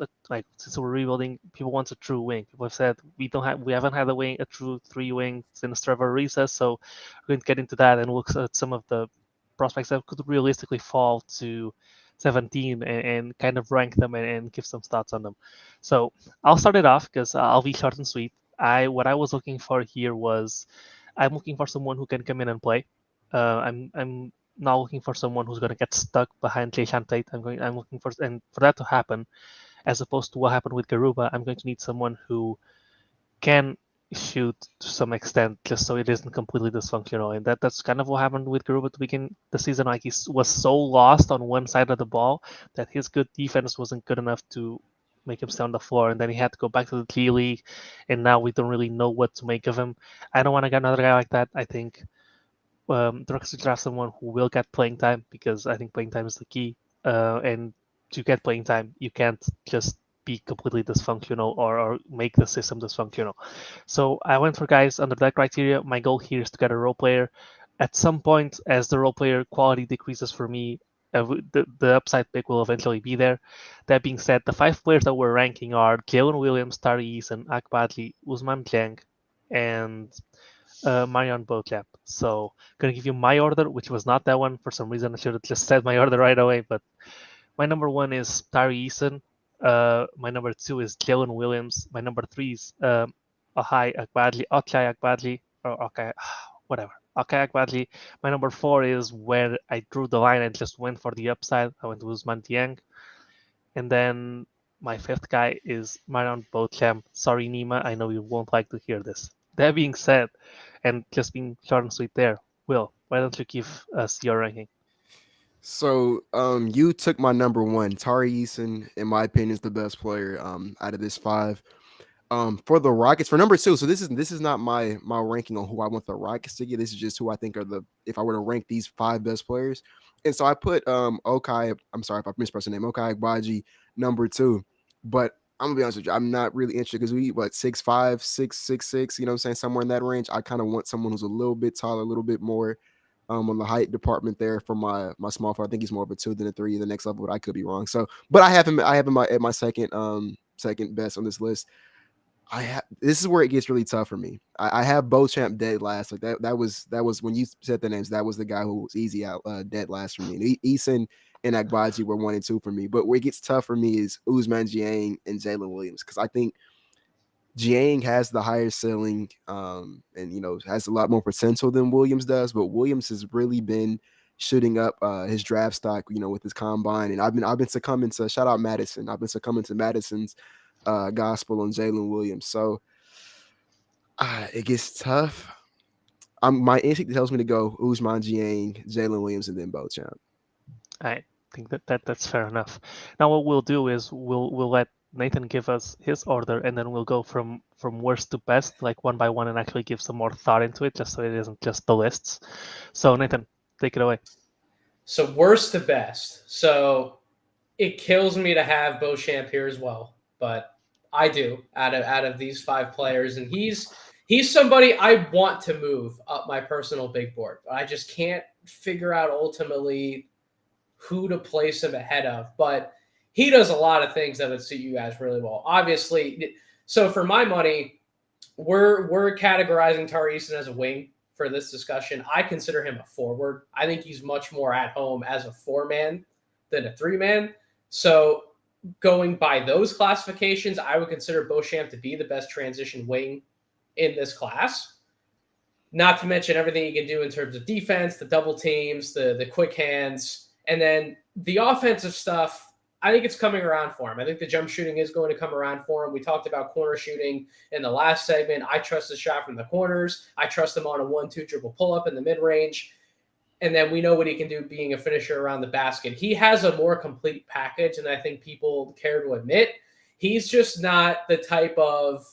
since we're rebuilding, people want a true wing. People have said we haven't had a true 3 wing since Trevor Ariza. So we're going to get into that and look at some of the prospects that could realistically fall to 17 and kind of rank them and give some thoughts on them. So I'll start it off because I'll be short and sweet. What I was looking for here was I'm looking for someone who can come in and play. I'm not looking for someone who's going to get stuck behind Jason Tate. I'm looking for that to happen, as opposed to what happened with Garuba. I'm going to need someone who can shoot to some extent, just so it isn't completely dysfunctional. And that's kind of what happened with Garuba to begin the season. Like, he was so lost on one side of the ball that his good defense wasn't good enough to make him stay on the floor, and then he had to go back to the G League, and now we don't really know what to make of him. I don't want to get another guy like that. I think the Rockets should draft someone who will get playing time, because I think playing time is the key. And to get playing time, you can't just be completely dysfunctional or make the system dysfunctional. So I went for guys under that criteria. My goal here is to get a role player. At some point, as the role player quality decreases for me, the upside pick will eventually be there. That being said, the 5 players that we're ranking are Jalen Williams, Tari Eason, Akbadli, Usman Jang, and Marion Botlap. So I'm gonna give you my order, which was not that one. For some reason, I should have just said my order right away. But my number 1 is Tari Eason. My number 2 is Jalen Williams. My number 3 is Okai Akbadli, or Okay, whatever. Okay Akbadli. My number 4 is where I drew the line and just went for the upside. I went to Usman Dieng. And then my 5th guy is Marion Botlap. Sorry, Nima, I know you won't like to hear this. That being said, and just being short and sweet there, Will, why don't you give us your ranking? So, you took my number 1. Tari Eason, in my opinion, is the best player out of this 5. For the Rockets, for number 2. So this is not my ranking on who I want the Rockets to get. This is just who I think are if I were to rank these 5 best players. And so I put Okai. I'm sorry if I mispronounced the name. Okai Agbaji number 2. But I'm gonna be honest with you, I'm not really interested because we 6'5", 6'6", you know what I'm saying, somewhere in that range. I kind of want someone who's a little bit taller, a little bit more on the height department there for my small forward. I think he's more of a 2 than a 3 the next level, but I could be wrong. So, but I have him at my second best on this list. This is where it gets really tough for me. I have Beauchamp dead last. Like that was when you said the names. That was the guy who was easy out dead last for me. Eason and Agbaji were 1 and 2 for me. But where it gets tough for me is Usman Jiang and Jalen Williams, because I think Jiang has the higher ceiling, and has a lot more potential than Williams does. But Williams has really been shooting up his draft stock, with his combine. And I've been succumbing to, shout out Madison. I've been succumbing to Madison's gospel on Jalen Williams. So it gets tough. My instinct tells me to go Usman Jiang, Jalen Williams, and then Beauchamp. I think that's fair enough. Now what we'll do is we'll let Nathan give us his order, and then we'll go from worst to best, like one by one, and actually give some more thought into it, just so it isn't just the lists. So Nathan, take it away. So worst to best. So it kills me to have Beauchamp here as well, but I do out of these 5 players, and he's somebody I want to move up my personal big board, but I just can't figure out ultimately who to place him ahead of. But he does a lot of things that would suit you guys really well. Obviously, so for my money, we're categorizing Tari Eason as a wing for this discussion. I consider him a forward. I think he's much more at home as a 4-man than a 3-man. So going by those classifications, I would consider Beauchamp to be the best transition wing in this class. Not to mention everything he can do in terms of defense, the double teams, the quick hands, and then the offensive stuff. I think it's coming around for him. I think the jump shooting is going to come around for him. We talked about corner shooting in the last segment. I trust the shot from the corners. I trust him on a 1-2 dribble pull-up in the mid-range. And then we know what he can do being a finisher around the basket. He has a more complete package, and I think people care to admit. He's just not the type of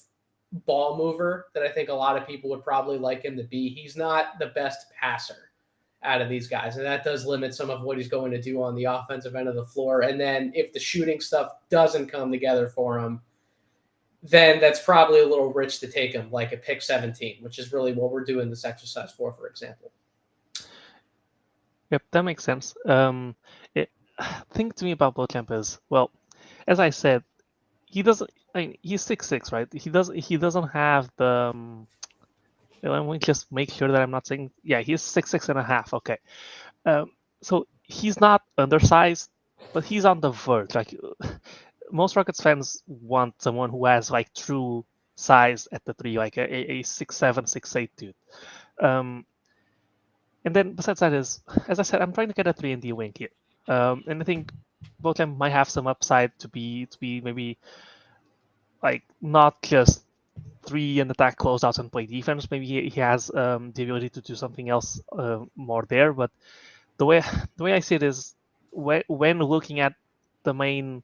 ball mover that I think a lot of people would probably like him to be. He's not the best passer out of these guys, and that does limit some of what he's going to do on the offensive end of the floor. And then if the shooting stuff doesn't come together for him, then that's probably a little rich to take him like a pick 17, which is really what we're doing this exercise for example. Yep, that makes sense. Thing to me about Beauchamp is, well, as I said, he doesn't. I mean, he's 6'6", right? He doesn't have the. Let me just make sure that I'm not saying. Yeah, he's 6'6.5". Okay, so he's not undersized, but he's on the verge. Like most Rockets fans want someone who has like true size at the 3, like a 6'7", 6'8" dude. And then besides that is, as I said, I'm trying to get a 3-and-D wing here, and I think Beauchamp might have some upside to be maybe like not just 3 and attack closeouts and play defense. Maybe he has the ability to do something else more there. But the way I see it is when looking at the main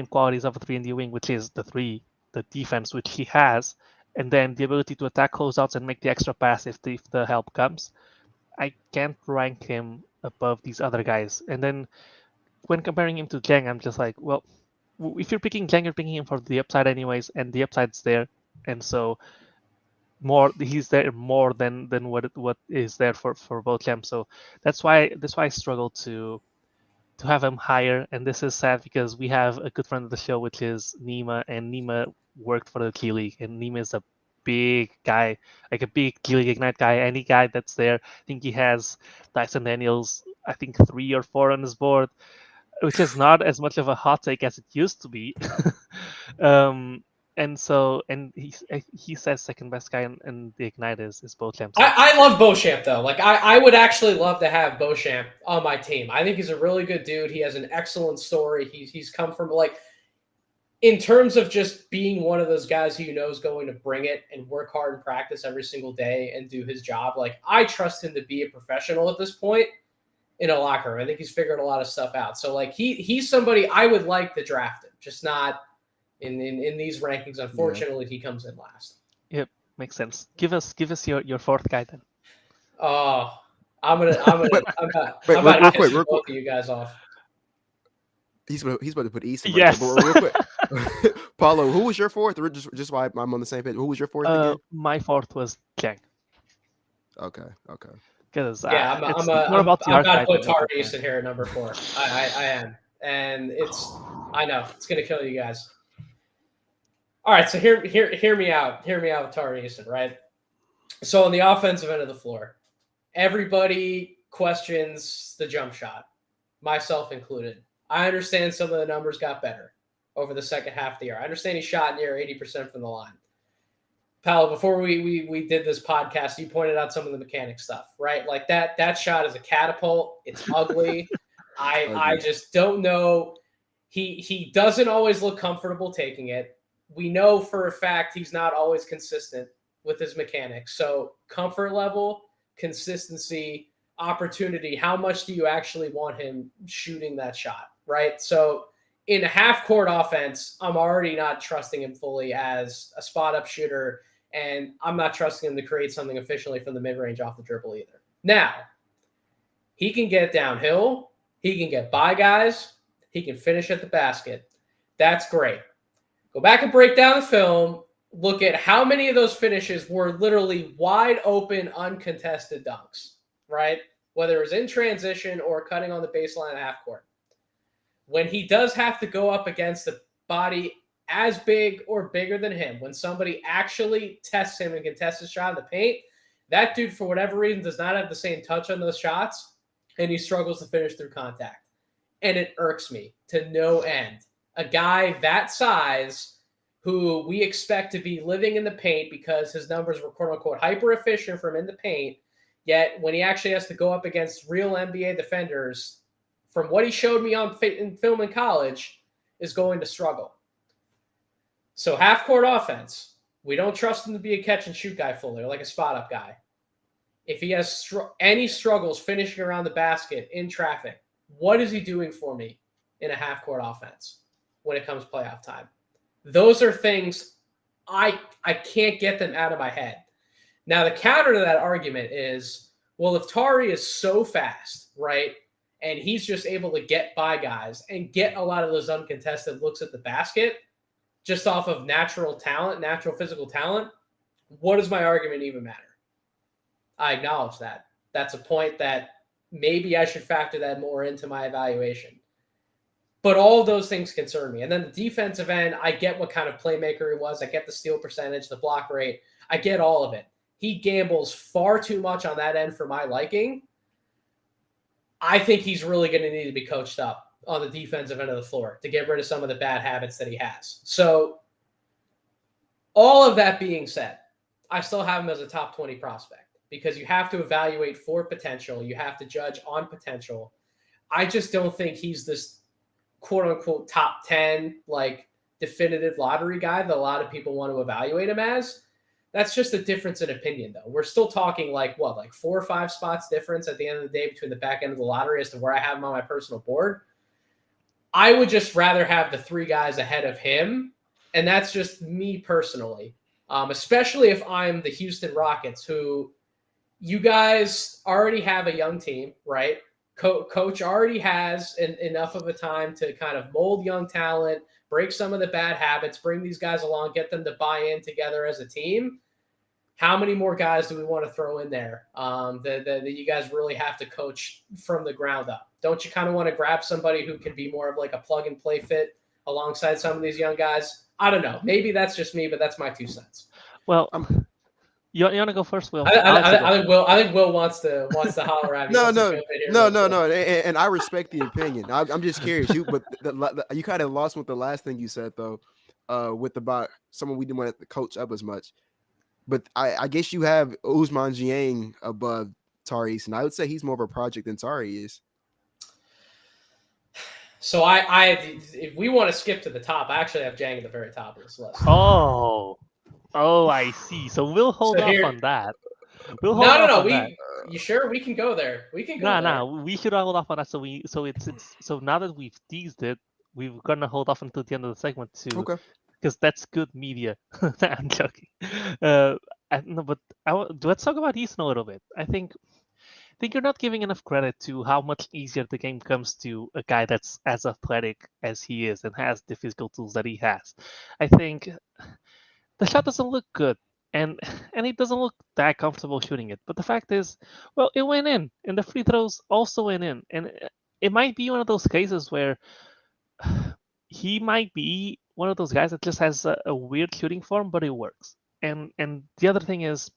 qualities of a 3-and-D wing, which is the 3, the defense, which he has, and then the ability to attack closeouts and make the extra pass if the help comes, I can't rank him above these other guys. And then when comparing him to Jang, I'm just like, well, if you're picking Jang, you're picking him for the upside anyways, and the upside's there, and so he's there more than what is there for Beauchamp. So that's why I struggle to have him higher. And this is sad because we have a good friend of the show, which is Nima, and Nima worked for the G League, and Nima is a big guy, like a big G League Ignite guy. Any guy that's there, I think he has Dyson Daniels, I think 3 or 4 on his board, which is not as much of a hot take as it used to be. And he says second best guy in the Ignite is Beauchamp. So. I love Beauchamp though. Like I would actually love to have Beauchamp on my team. I think he's a really good dude. He has an excellent story. He's come from like, in terms of just being one of those guys who you know is going to bring it and work hard in practice every single day and do his job. Like I trust him to be a professional at this point in a locker room. I think he's figured a lot of stuff out. So like he's somebody I would like to draft him, just not in these rankings. Unfortunately, He comes in last. Yep, makes sense. Give us your 4th guy then. Oh, I'm about to real piss quick. both of you guys off. He's about to put Eason. Yes. Right there, but real quick, Paulo, who was your 4th? Just why I'm on the same page. Who was your 4th again? My 4th was Jang. Okay. Because I'm about to put Tari Eason here at number 4. I am, and I know it's gonna kill you guys. All right, so hear me out. Hear me out with Tari Eason, right? So on the offensive end of the floor, everybody questions the jump shot, myself included. I understand some of the numbers got better over the second half of the year. I understand he shot near 80% from the line. Paulo, before we did this podcast, you pointed out some of the mechanic stuff, right? Like that shot is a catapult. It's ugly. I just don't know. He doesn't always look comfortable taking it. We know for a fact he's not always consistent with his mechanics. So comfort level, consistency, opportunity, how much do you actually want him shooting that shot, right? So in a half-court offense, I'm already not trusting him fully as a spot-up shooter, and I'm not trusting him to create something efficiently from the mid-range off the dribble either. Now, He can get downhill. He can get by guys. He can finish at the basket. That's great. Go back and break down the film. Look at how many of those finishes were literally wide open, uncontested dunks, right? Whether it was in transition or cutting on the baseline at half court. When he does have to go up against a body as big or bigger than him, when somebody actually tests him and can test his shot in the paint, that dude, for whatever reason, does not have the same touch on those shots, and he struggles to finish through contact. And it irks me to no end. A guy that size who we expect to be living in the paint because his numbers were quote-unquote hyper-efficient from in the paint, yet when he actually has to go up against real NBA defenders, from what he showed me on film in college, is going to struggle. So half-court offense, we don't trust him to be a catch-and-shoot guy fully, or like a spot-up guy. If he has any struggles finishing around the basket in traffic, what is he doing for me in a half-court offense when it comes playoff time? Those are things I can't get them out of my head. Now, the counter to that argument is, well, if Tari is so fast, right, and he's just able to get by guys and get a lot of those uncontested looks at the basket just off of natural talent, natural physical talent, what does my argument even matter? I acknowledge that. That's a point that maybe I should factor that more into my evaluation. But all of those things concern me. And then the defensive end, I get what kind of playmaker he was. I get the steal percentage, the block rate. I get all of it. He gambles far too much on that end for my liking. I think he's really going to need to be coached up on the defensive end of the floor to get rid of some of the bad habits that he has. So all of that being said, I still have him as a top 20 prospect because you have to evaluate for potential. You have to judge on potential. I just don't think he's this quote unquote top 10, like definitive lottery guy that a lot of people want to evaluate him as. That's just a difference in opinion, though. We're still talking like 4 or 5 spots difference at the end of the day between the back end of the lottery as to where I have him on my personal board. I would just rather have the 3 guys ahead of him, and that's just me personally, especially if I'm the Houston Rockets, who you guys already have a young team, right? Coach already has enough of a time to kind of mold young talent, break some of the bad habits, bring these guys along, get them to buy in together as a team. How many more guys do we want to throw in there that you guys really have to coach from the ground up? Don't you kind of want to grab somebody who can be more of like a plug and play fit alongside some of these young guys? I don't know. Maybe that's just me, but that's my 2 cents. Well, you want to go first, Will? I think Will wants to holler at me. No. And I respect the opinion. I'm just curious. You kind of lost with the last thing you said though, with about someone we didn't want to coach up as much. But I guess you have Ousmane Dieng above Tari, and I would say he's more of a project than Tari is. So if we want to skip to the top, I actually have Dieng at the very top of this list. Oh, I see. So we'll hold off on that. No. You sure we can go there? We can go. No. We should hold off on that. So now that we've teased it, we're gonna hold off until the end of the segment too. Okay. Because that's good media. I'm joking. But let's talk about Easton a little bit. I think you're not giving enough credit to how much easier the game comes to a guy that's as athletic as he is and has the physical tools that he has. I think the shot doesn't look good, and it doesn't look that comfortable shooting it. But the fact is, well, it went in, and the free throws also went in. And it might be one of those cases where he might be one of those guys that just has a weird shooting form, but it works. And the other thing is,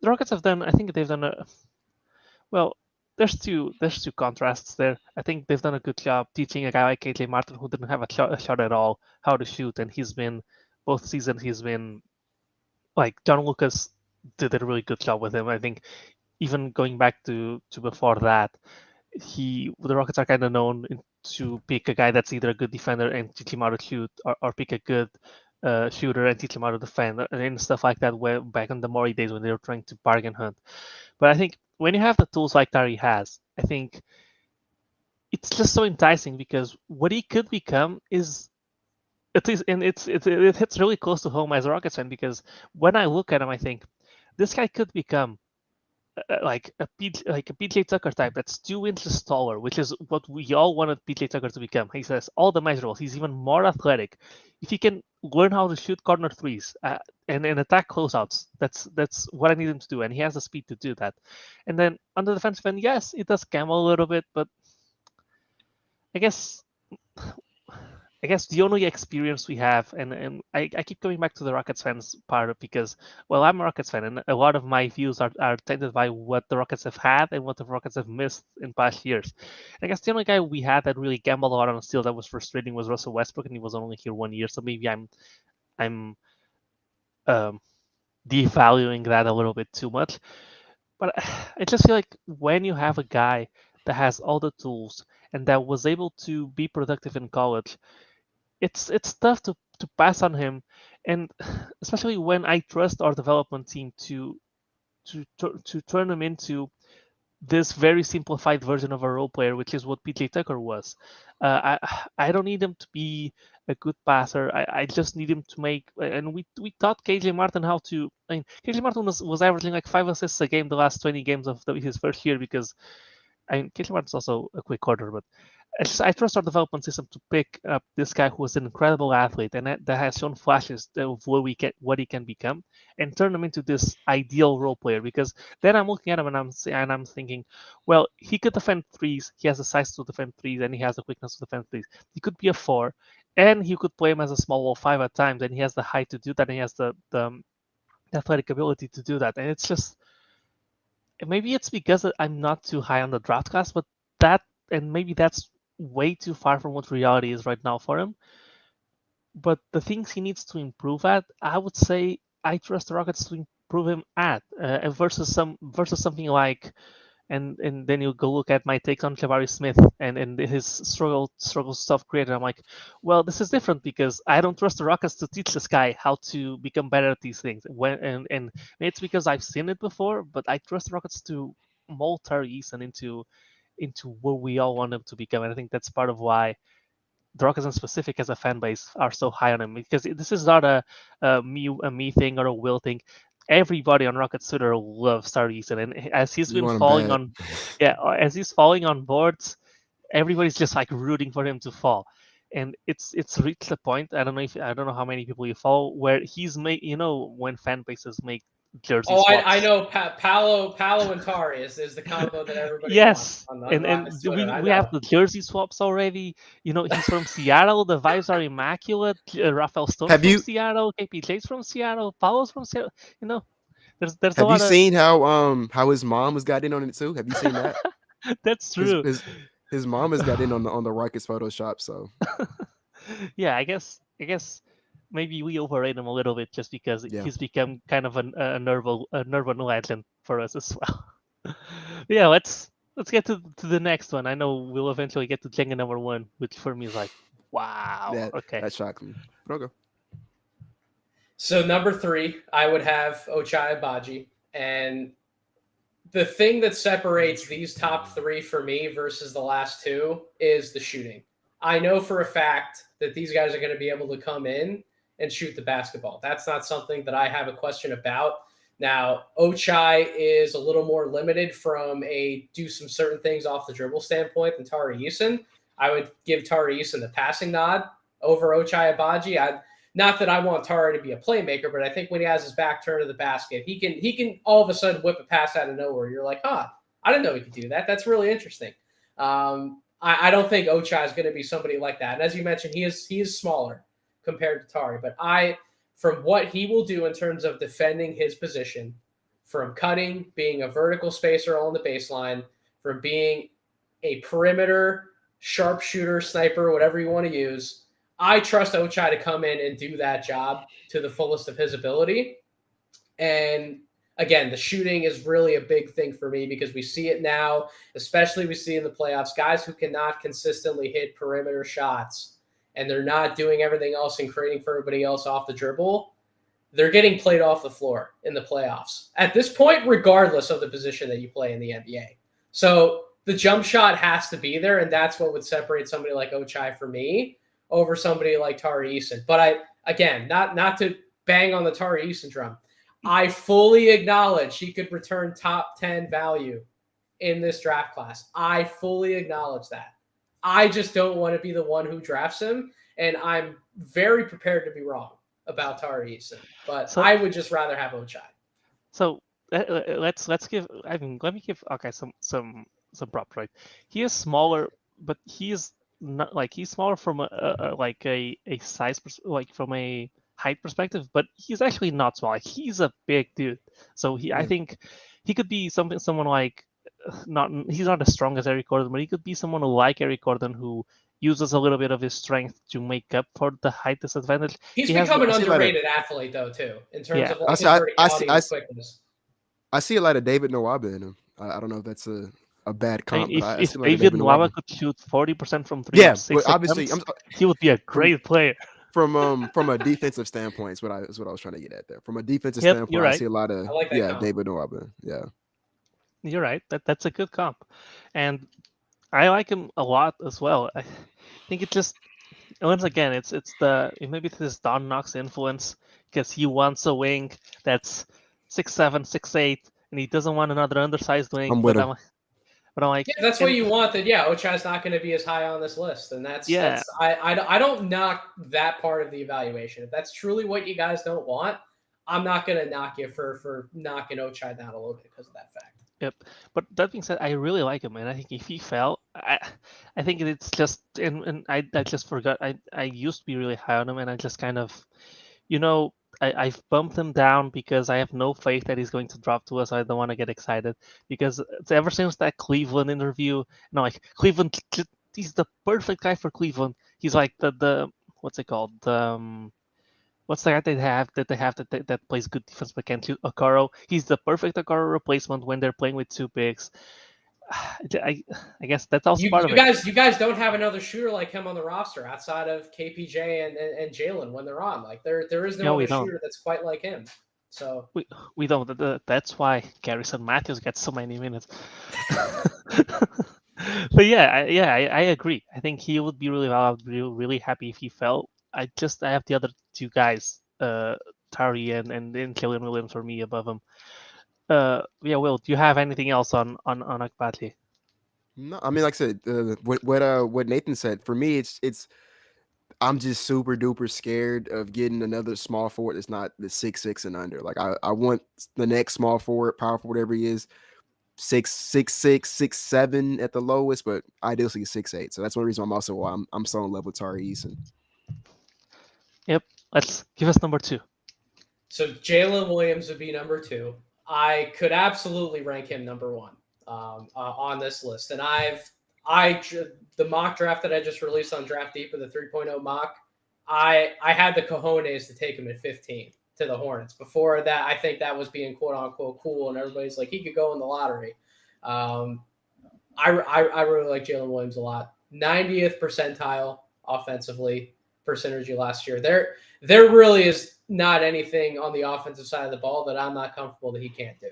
the Rockets have done. I think they've done there's two contrasts there. I think they've done a good job teaching a guy like KJ Martin, who didn't have a shot at all, how to shoot, and both seasons he's been like John Lucas did a really good job with him. I think even going back to before that, the Rockets are kind of known to pick a guy that's either a good defender and teach him how to shoot, or pick a good shooter and teach him how to defend, and stuff like that. Way back in the Maury days when they were trying to bargain hunt. But I think when you have the tools like Tari has, I think it's just so enticing because what he could become is. It hits really close to home as a Rockets fan, because when I look at him, I think this guy could become like a PJ Tucker type that's 2 inches taller, which is what we all wanted PJ Tucker to become. He says all the measurables. He's even more athletic. If he can learn how to shoot corner threes and attack closeouts, that's what I need him to do, and he has the speed to do that. And then on the defensive end, yes, it does gamble a little bit, but I guess the only experience we have, and I keep going back to the Rockets fans part because, well, I'm a Rockets fan, and a lot of my views are tainted by what the Rockets have had and what the Rockets have missed in past years. And I guess the only guy we had that really gambled a lot on a steal that was frustrating was Russell Westbrook, and he was only here 1 year, so maybe I'm devaluing that a little bit too much. But I just feel like when you have a guy that has all the tools and that was able to be productive in college, it's tough to pass on him, and especially when I trust our development team to turn him into this very simplified version of a role player, which is what PJ Tucker was. I don't need him to be a good passer. I just need him to make. And we taught KJ Martin how to. I mean, KJ Martin was averaging like 5 assists a game the last 20 games of his first year because KJ Martin's also a quick quarter, but I trust our development system to pick up this guy who is an incredible athlete and that has shown flashes of what he can become, and turn him into this ideal role player. Because then I'm looking at him and I'm thinking, well, he could defend threes. He has the size to defend threes, and he has the quickness to defend threes. He could be a 4, and you could play him as a small ball 5 at times, and he has the height to do that, and he has the athletic ability to do that. And it's just, maybe it's because I'm not too high on the draft class, but maybe that's way too far from what reality is right now for him. But the things he needs to improve at, I would say I trust the Rockets to improve him at versus something like, and then you go look at my take on Jabari Smith and his struggle stuff created. I'm like, well, this is different because I don't trust the Rockets to teach this guy how to become better at these things. And it's because I've seen it before, but I trust the Rockets to mold Tari Eason into what we all want him to become. And I think that's part of why the Rockets in specific as a fan base are so high on him, because this is not a me thing or a Will thing. Everybody on Rockets Twitter loves Tari Eason, and as he's been falling on boards, everybody's just like rooting for him to fall. And it's reached a point, I don't know how many people you follow, where he's when fan bases make jersey swaps. I know Paulo and Tari is the combo that everybody yes wants and we have the jersey swaps already. He's from Seattle. The vibes are immaculate. Rafael Stone's from Seattle. KPJ's from Seattle. Paulo's from Seattle. There's have a lot you seen how his mom has got in on it too? Have you seen that? That's true. His mom has got in on the Rockets Photoshop. So yeah, I guess maybe we overrate him a little bit just because he's become kind of an urban legend for us as well. Yeah, let's get to the next one. I know we'll eventually get to Jenga number 1, which for me is like, wow. Okay, that shocked me. Okay. So number 3, I would have Ochai Agbaji, and the thing that separates these top 3 for me versus the last 2 is the shooting. I know for a fact that these guys are going to be able to come in and shoot the basketball. That's not something that I have a question about. Now, Ochai is a little more limited from a do some certain things off the dribble standpoint than Tari Eason. I would give Tari Eason the passing nod over Ochai Agbaji. Not that I want Tari to be a playmaker, but I think when he has his back turned to the basket, he can all of a sudden whip a pass out of nowhere. You're like, I didn't know he could do that. That's really interesting. I don't think Ochai is going to be somebody like that. And as you mentioned, he is smaller compared to Tari, but from what he will do in terms of defending his position, from cutting, being a vertical spacer on the baseline, from being a perimeter sharpshooter, sniper, whatever you want to use, I trust Ochai to come in and do that job to the fullest of his ability. And again, the shooting is really a big thing for me because we see it now, especially we see in the playoffs, guys who cannot consistently hit perimeter shots and they're not doing everything else and creating for everybody else off the dribble, they're getting played off the floor in the playoffs. At this point, regardless of the position that you play in the NBA. So the jump shot has to be there, and that's what would separate somebody like Ochai for me over somebody like Tari Eason. But again, not to bang on the Tari Eason drum, I fully acknowledge he could return top 10 value in this draft class. I fully acknowledge that. I just don't want to be the one who drafts him, and I'm very prepared to be wrong about Tari Eason. But So- I would just rather have Ochai. So let's give. I mean, let me give okay some props, right? He is smaller, but he is not like he's smaller from a size like from a height perspective, but he's actually not small. Like, he's a big dude. So I Yeah. think he could be someone like he's not as strong as Eric Gordon, but he could be someone like Eric Gordon who uses a little bit of his strength to make up for the height disadvantage. He's He has become an I see a lot of- underrated athlete, though, too, in terms Yeah. of like I his see- I- I verticality see- and I see- quickness. I see a lot of David Nwaba in him. I don't know if that's a bad I mean, comp, but I if see a lot of David David Nwaba Nwaba. could shoot 40% from three Yeah, in 6 but obviously, attempts, he would be a great player. from a defensive standpoint, is what I was trying to get at there. From a defensive Yep, standpoint, you're I right. see a lot of I like that comp. David Nwaba. Yeah. You're right. That's a good comp, and I like him a lot as well. I think it just once again, maybe it's this Don Knox influence because he wants a wing that's 6'7", 6'8", and he doesn't want another undersized wing. I'm with but him. I'm like, Yeah, that's what you want. That Ochai's not going to be as high on this list, and that's Yeah. I don't knock that part of the evaluation. If that's truly what you guys don't want, I'm not going to knock you for knocking Ochai down a little bit because of that fact. Yep. But that being said, I really like him, and I think if he fell, I think it's just and I just forgot. I used to be really high on him, and I just kind of, I've bumped him down because I have no faith that he's going to drop to us. I don't want to get excited because ever since that Cleveland interview, like Cleveland, he's the perfect guy for Cleveland. He's like the what's it called? What's the guy that plays good defense but can't shoot? Okaro. He's the perfect Okaro replacement when they're playing with two bigs. I guess that's also part of it. You guys don't have another shooter like him on the roster outside of KPJ and Jalen when they're on. Like there is no other shooter that's quite like him. So we don't. That's why Garrison Matthews gets so many minutes. But I agree. I think he would be really happy if he fell. I have the other two guys, Tari and Killian Williams for me above him. Will, do you have anything else on Akbati? No, I mean, like I said, what Nathan said. For me, it's I'm just super duper scared of getting another small forward that's not the 6'6" and under. Like I want the next small forward, power forward, whatever he is, 6'6", 6'7" at the lowest, but ideally 6'8". So that's one reason I'm so in love with Tari Eason. Yep. Let's give us number 2. So Jalen Williams would be number 2. I could absolutely rank him number 1 on this list. And the mock draft that I just released on Draft Deeper, the 3.0 mock, I had the cojones to take him at 15 to the Hornets. Before that, I think that was being quote unquote cool, and everybody's like, he could go in the lottery. I really like Jalen Williams a lot. 90th percentile offensively per synergy last year. There really is not anything on the offensive side of the ball that I'm not comfortable that he can't do.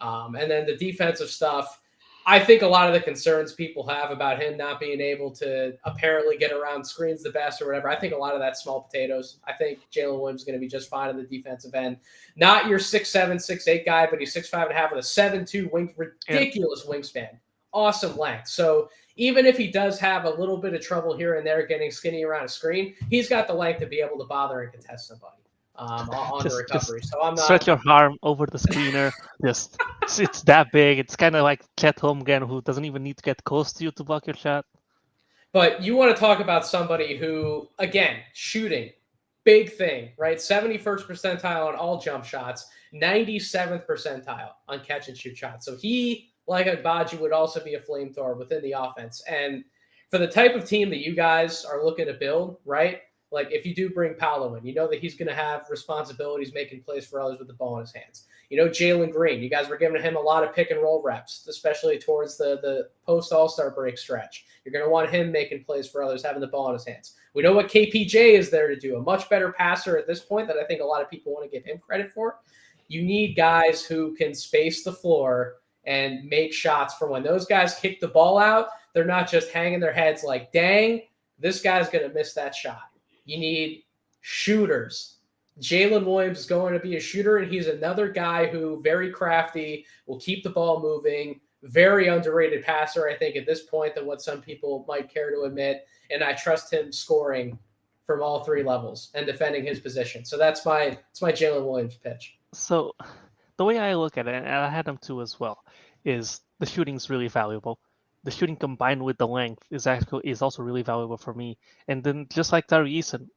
And then the defensive stuff, I think a lot of the concerns people have about him not being able to apparently get around screens the best or whatever, I think a lot of that's small potatoes. I think Jalen Williams is going to be just fine on the defensive end. Not your 6'7", 6'8" guy, but he's 6'5.5" with a 7'2" ridiculous wingspan. Awesome length. So even if he does have a little bit of trouble here and there getting skinny around a screen, he's got the length to be able to bother and contest somebody on the recovery. So I'm not stretch your arm over the screener. It's that big. It's kind of like Chet Holmgren, who doesn't even need to get close to you to block your shot. But you want to talk about somebody who, again, shooting, big thing, right? 71st percentile on all jump shots, 97th percentile on catch and shoot shots. So he, like Agbaji, would also be a flamethrower within the offense. And for the type of team that you guys are looking to build, right? Like if you do bring Paulo in, you know that he's going to have responsibilities making plays for others with the ball in his hands. You know, Jalen Green, you guys were giving him a lot of pick and roll reps, especially towards the post All-Star break stretch. You're going to want him making plays for others, having the ball in his hands. We know what KPJ is there to do, a much better passer at this point that I think a lot of people want to give him credit for. You need guys who can space the floor and make shots for when those guys kick the ball out. They're not just hanging their heads like, dang, this guy's going to miss that shot. You need shooters Jalen Williams is going to be a shooter, and he's another guy who very crafty, will keep the ball moving, very underrated passer, I think, at this point than what some people might care to admit. And I trust him scoring from all three levels and defending his position. So that's my Jalen Williams pitch. So the way I look at it, and I had them too as well, is the shooting's really valuable. The shooting combined with the length is also really valuable for me. And then just like Tari Eason,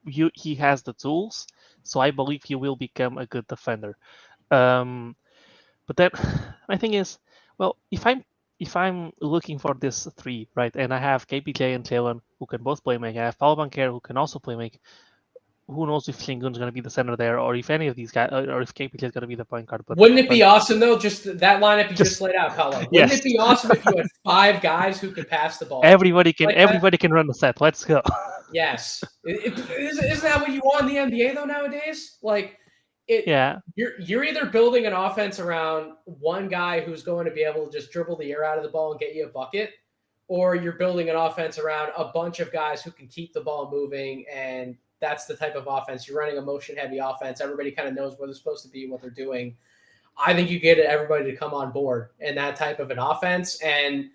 he has the tools, so I believe he will become a good defender. But then my thing is, well, if I'm looking for this three, right, and I have KPJ and Jalen who can both play make, I have Paul Banquer who can also play make. Who knows if Shingun's going to be the center there, or if any of these guys, or if KPJ is going to be the point guard. But wouldn't it be awesome though? Just that lineup you just laid out, Paulo. Wouldn't yes. it be awesome if you had 5 guys who could pass the ball? Everybody can run the set. Let's go. Yes, isn't that what you want in the NBA though nowadays? Like, you're either building an offense around one guy who's going to be able to just dribble the air out of the ball and get you a bucket, or you're building an offense around a bunch of guys who can keep the ball moving, and that's the type of offense. You're running a motion-heavy offense. Everybody kind of knows where they're supposed to be, what they're doing. I think you get everybody to come on board in that type of an offense, and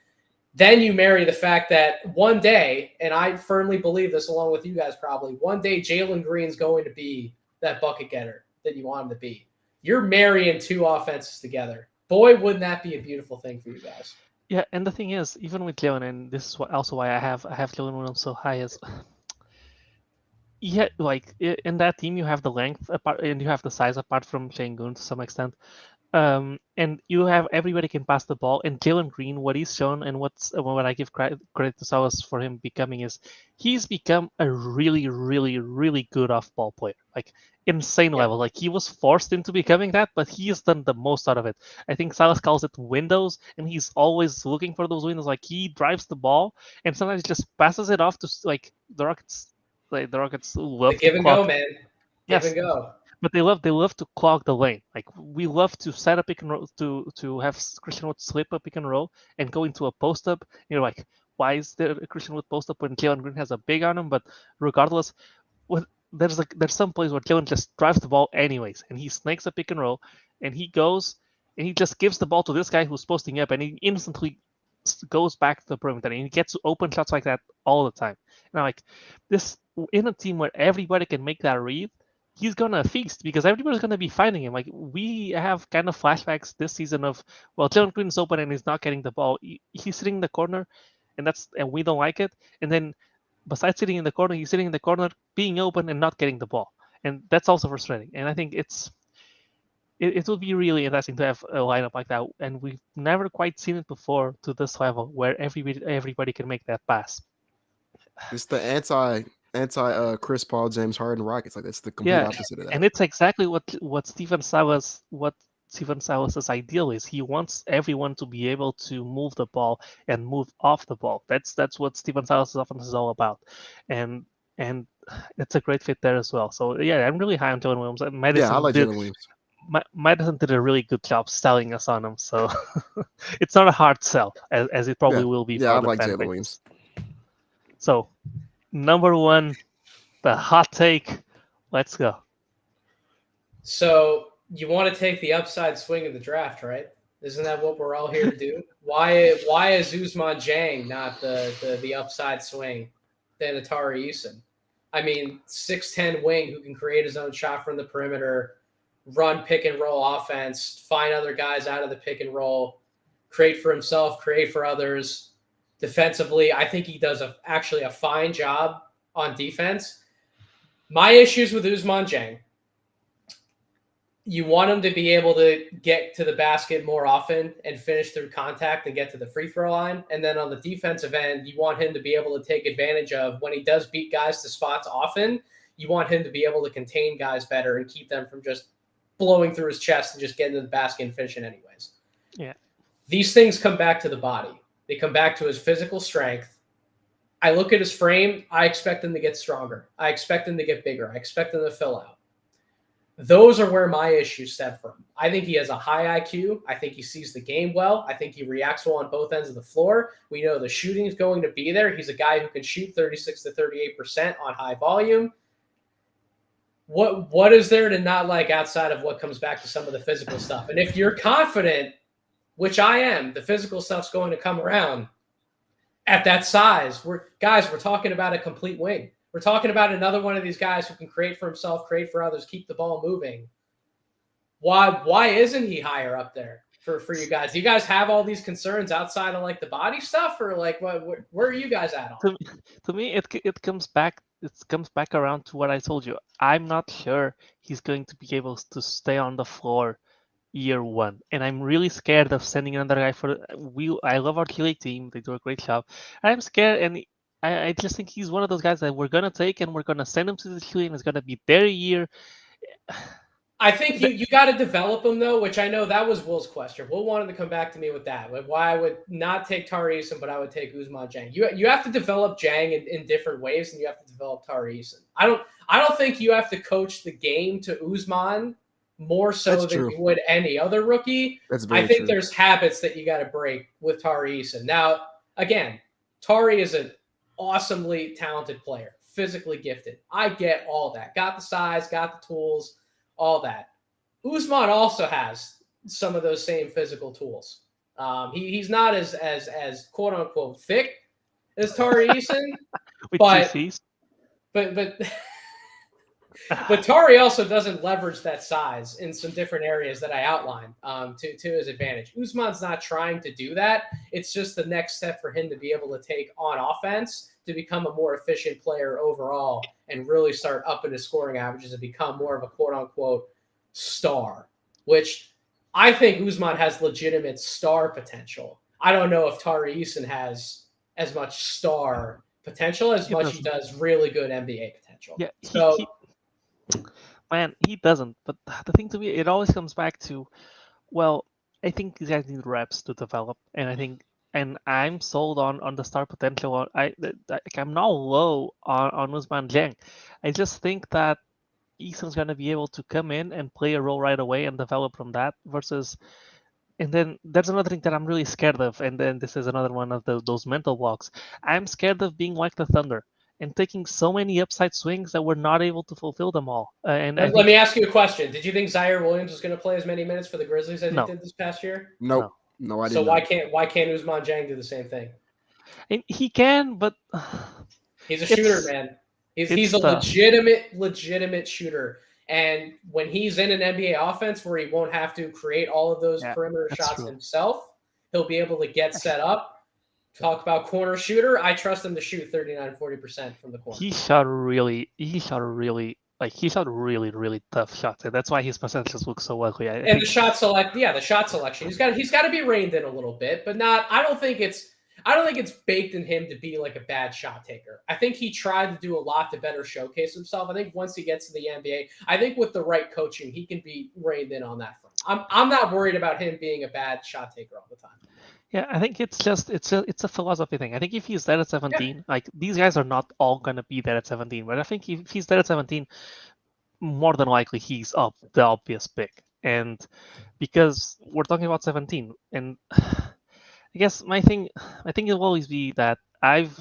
then you marry the fact that one day, and I firmly believe this along with you guys probably, one day Jalen Green's going to be that bucket getter that you want him to be. You're marrying 2 offenses together. Boy, wouldn't that be a beautiful thing for you guys. Yeah, and the thing is, even with Jalen, and this is also why I have Jalen Williams so high, is like in that team you have the length apart and you have the size apart from Sengun to some extent. And you have everybody can pass the ball, and Jalen Green, what he's shown and what I give credit to Salas for him becoming is he's become a really, really, really good off-ball player, like insane level. Like he was forced into becoming that, but he has done the most out of it. I think Salas calls it windows, and he's always looking for those windows. Like he drives the ball and sometimes just passes it off to like the Rockets. Like the Rockets love the give and go, man. Give and go. But they love to clog the lane. Like we love to set a pick and roll to have Christian Wood slip a pick and roll and go into a post up. You're like, why is there a Christian Wood post up when Jalen Green has a big on him? But regardless, there's some plays where Jalen just drives the ball anyways, and he snakes a pick and roll, and he goes and he just gives the ball to this guy who's posting up, and he instantly goes back to the perimeter, and he gets open shots like that all the time. And I'm like, this in a team where everybody can make that read, he's gonna feast because everybody's gonna be finding him. Like we have kind of flashbacks this season of, well, Jalen Green's open and he's not getting the ball. He's sitting in the corner, and we don't like it. And then besides sitting in the corner, he's sitting in the corner, being open and not getting the ball, and that's also frustrating. And I think it would be really interesting to have a lineup like that, and we've never quite seen it before to this level where everybody can make that pass. It's the anti Chris Paul, James Harden Rockets. Like it's the complete opposite of that. And it's exactly what Stephen Silas's ideal is. He wants everyone to be able to move the ball and move off the ball. That's what Stephen Silas's offense is all about, and it's a great fit there as well. So yeah, I'm really high on Jalen Williams. I like Jalen Williams. Madison did a really good job selling us on him, so it's not a hard sell as it probably will be. Yeah, I like Jalen Williams. So, number 1, the hot take. Let's go. So you want to take the upside swing of the draft, right? Isn't that what we're all here to do? Why is Ousmane Dieng not the upside swing than Atari Eason? I mean, 6'10" wing who can create his own shot from the perimeter, run pick and roll offense, find other guys out of the pick and roll, create for himself, create for others. Defensively, I think he does actually a fine job on defense. My issues with Ousmane Dieng, you want him to be able to get to the basket more often and finish through contact and get to the free throw line. And then on the defensive end, you want him to be able to take advantage of when he does beat guys to spots often, you want him to be able to contain guys better and keep them from just blowing through his chest and just getting to the basket and finishing anyways. Yeah. These things come back to the body. They come back to his physical strength. I look at his frame. I expect him to get stronger. I expect him to get bigger. I expect him to fill out. Those are where my issues stem from. I think he has a high IQ. I think he sees the game well. I think he reacts well on both ends of the floor. We know the shooting is going to be there. He's a guy who can shoot 36 to 38% on high volume. what is there to not like outside of what comes back to some of the physical stuff? And if you're confident, which I am, the physical stuff's going to come around at that size. We're talking about a complete wing. We're talking about another one of these guys who can create for himself, create for others, keep the ball moving. Why isn't he higher up there for you guys? Do you guys have all these concerns outside of like the body stuff, or like where are you guys at on? To me, it comes back. It comes back around to what I told you. I'm not sure he's going to be able to stay on the floor year one, and I'm really scared of sending another guy for. I love our Chile team; they do a great job. I'm scared, and I just think he's one of those guys that we're gonna take and we're gonna send him to the Chile, and it's gonna be their year. I think you got to develop him though, which I know that was Will's question. Will wanted to come back to me with that, like why I would not take Tari Eason, but I would take Ousmane Dieng. You have to develop Dieng in different ways, and you have to develop Tari Eason. I don't think you have to coach the game to Ousmane more so than you would any other rookie. I think there's habits that you got to break with Tari Eason. Now, again, Tari is an awesomely talented player, physically gifted. I get all that. Got the size, got the tools, all that. Ousmane also has some of those same physical tools. He's not as quote unquote thick as Tari Eason, but Tari also doesn't leverage that size in some different areas that I outlined to his advantage. Ousmane's not trying to do that. It's just the next step for him to be able to take on offense to become a more efficient player overall and really start upping his scoring averages and become more of a quote-unquote star, which I think Ousmane has legitimate star potential. I don't know if Tari Eason has as much star potential as much he does really good NBA potential. Yeah, so he doesn't. But the thing to me, it always comes back to, well, I think these guys need reps to develop, and I think. And I'm sold on the star potential. I'm not low on Ousmane Dieng. I just think that Eason's going to be able to come in and play a role right away and develop from that versus. And then there's another thing that I'm really scared of. And then this is another one of those mental blocks. I'm scared of being like the Thunder and taking so many upside swings that we're not able to fulfill them all. Let me ask you a question. Did you think Zaire Williams was going to play as many minutes for the Grizzlies as he did this past year? No. No, I didn't. So why can't Ousmane Dieng do the same thing? And he can, but he's a shooter, man. He's a legitimate shooter. And when he's in an NBA offense where he won't have to create all of those perimeter shots himself, he'll be able to get set up. Talk about corner shooter. I trust him to shoot 39-40% from the corner. He shot really tough shots, and that's why his percentages look so ugly. The shot selection. He's got to be reined in a little bit, but not. I don't think it's baked in him to be like a bad shot taker. I think he tried to do a lot to better showcase himself. I think once he gets to the NBA, I think with the right coaching, he can be reined in on that front. I'm not worried about him being a bad shot taker all the time. Yeah, I think it's a philosophy thing. I think if he's there at 17, like these guys are not all gonna be there at 17, but I think if he's there at 17, more than likely he's up the obvious pick. And because we're talking about 17, and I guess my thing will always be that I've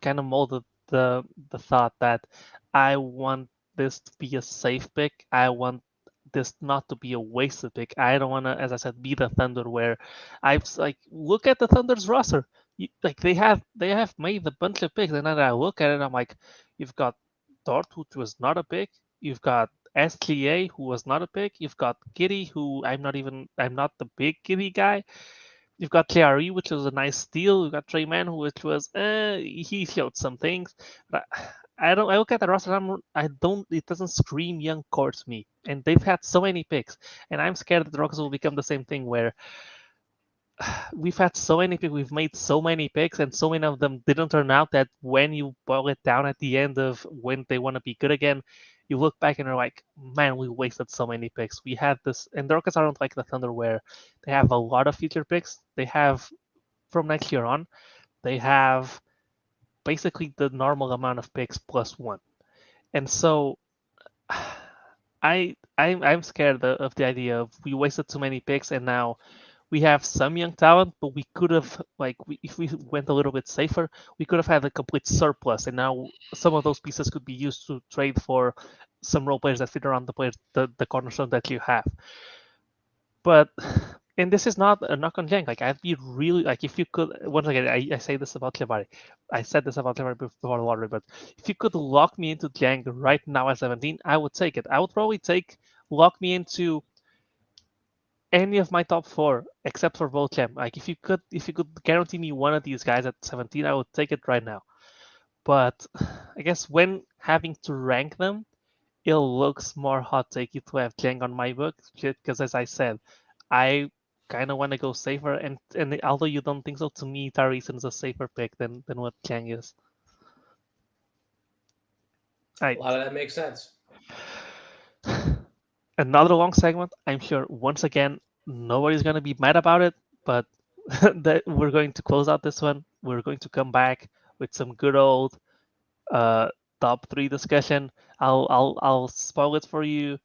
kind of molded the thought that I want this to be a safe pick. I want this not to be a wasted pick. I don't want to, as I said, be the Thunder where I've look at the Thunder's roster. They have made a bunch of picks, and then I look at it, I'm like, you've got Dort, who was not a pick. You've got SGA, who was not a pick. You've got Giddy, who I'm not the big Giddy guy. You've got KRE, which was a nice steal. You've got Trey Mann, which was he showed some things, but I look at the roster. It doesn't scream young core to me, and they've had so many picks, and I'm scared that the Rockets will become the same thing where we've had so many picks, we've made so many picks, and so many of them didn't turn out. That when you boil it down at the end of when they want to be good again, you look back and you're like, man, we wasted so many picks. We had this, and the Rockets aren't like the Thunder where they have a lot of future picks. They have, from next year on, they have basically the normal amount of picks plus one. And so I'm scared of the idea of we wasted too many picks, and now we have some young talent, but we could have, if we went a little bit safer, we could have had a complete surplus, and now some of those pieces could be used to trade for some role players that fit around the players, the cornerstone that you have. But and this is not a knock on Jang. Like I'd be really like if you could once again I say this about Klebari. I said this about Klebari before the lottery, but if you could lock me into Jang right now at 17, I would take it. I would probably lock me into any of my top 4 except for Volchem. Like if you could guarantee me one of these guys at 17, I would take it right now. But I guess when having to rank them, it looks more hot takey to have Jang on my book because, as I said, I kind of want to go safer. And although you don't think so, to me, Tyrese is a safer pick than what Jang is. A lot of that makes sense. Another long segment. I'm sure once again nobody's gonna be mad about it, but we're going to close out this one. We're going to come back with some good old top 3 discussion. I'll spoil it for you.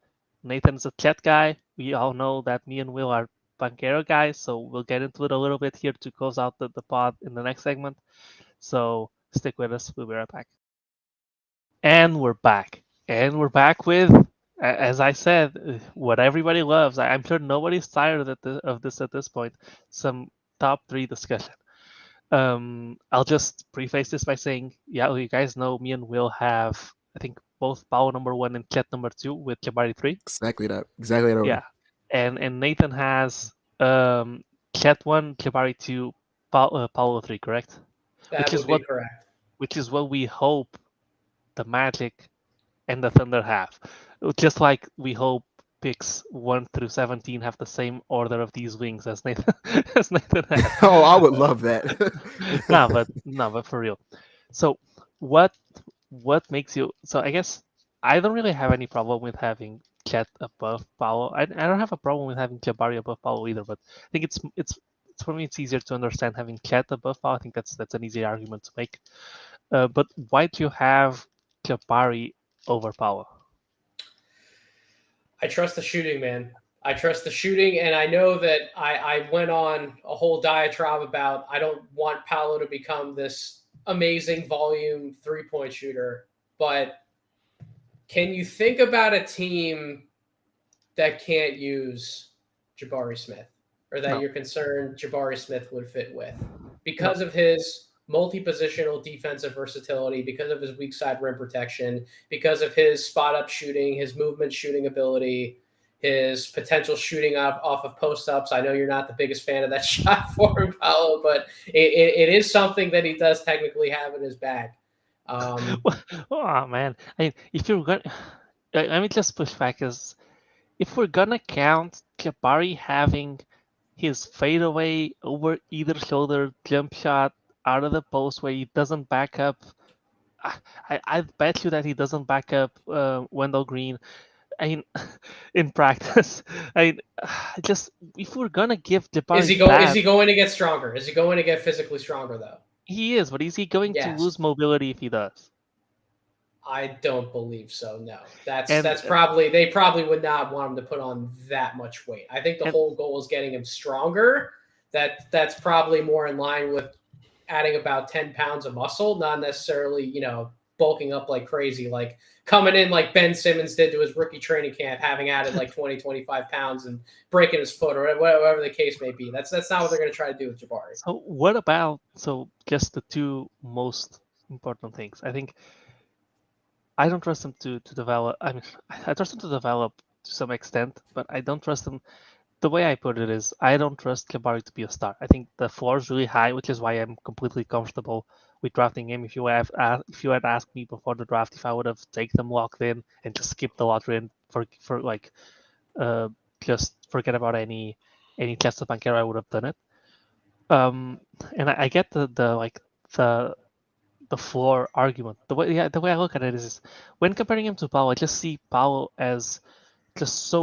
Nathan's a Chet guy. We all know that me and Will are Banchero guys, so we'll get into it a little bit here to close out the pod in the next segment. So stick with us. We'll be right back. And we're back. And we're back with, as I said, what everybody loves. I'm sure nobody's tired of this at this point. Some top 3 discussion. I'll just preface this by saying, yeah, you guys know me and Will have, I think, both Paulo number 1 and Chet number 2 with Jabari 3. Exactly that order. Yeah, and Nathan has Chet 1, Jabari 2, Paulo 3, correct? That would be correct. Which is what we hope the Magic and the Thunder have. Just like we hope picks 1 through 17 have the same order of these wings as Nathan has. Oh, I would love that. no, but for real. So what makes you? So I guess I don't really have any problem with having Chet above Paulo. I don't have a problem with having Jabari above Paulo either. But I think it's for me it's easier to understand having Chet above Paulo. I think that's an easy argument to make. But why do you have Jabari over Paulo? I trust the shooting, man. I trust the shooting, and I know that I went on a whole diatribe about I don't want Paulo to become this amazing volume three-point shooter, but can you think about a team that can't use Jabari Smith, or that you're concerned Jabari Smith would fit with because of his multi-positional defensive versatility, because of his weak side rim protection, because of his spot-up shooting, his movement shooting ability, his potential shooting off of post-ups? I know you're not the biggest fan of that shot for him, Paulo, but it is something that he does technically have in his bag. Oh, man. I mean, if you're going to... Let me just push back. If we're going to count Jabari having his fadeaway over either shoulder jump shot out of the post where he doesn't back up, I bet you that he doesn't back up Wendell Green. I mean, in practice, just if we're gonna give Jabari, is he going to get stronger? Is he going to get physically stronger though? He is, but is he going to lose mobility if he does? I don't believe so. No, that's probably they probably would not want him to put on that much weight. I think the whole goal is getting him stronger. That's probably more in line with adding about 10 pounds of muscle, not necessarily, bulking up like crazy, like coming in like Ben Simmons did to his rookie training camp, having added like 20, 25 pounds and breaking his foot or whatever the case may be. That's not what they're going to try to do with Jabari. So what about, just the 2 most important things? I think I don't trust him to develop. I mean, I trust him to develop to some extent, but I don't trust him. The way I put it is, I don't trust Jabari to be a star. I think the floor is really high, which is why I'm completely comfortable with drafting him. If you had asked me before the draft if I would have taken them locked in and just skipped the lottery and just forget about any chance of Banchero, I would have done it. And I get the floor argument. The way I look at it is when comparing him to Paulo, I just see Paulo as just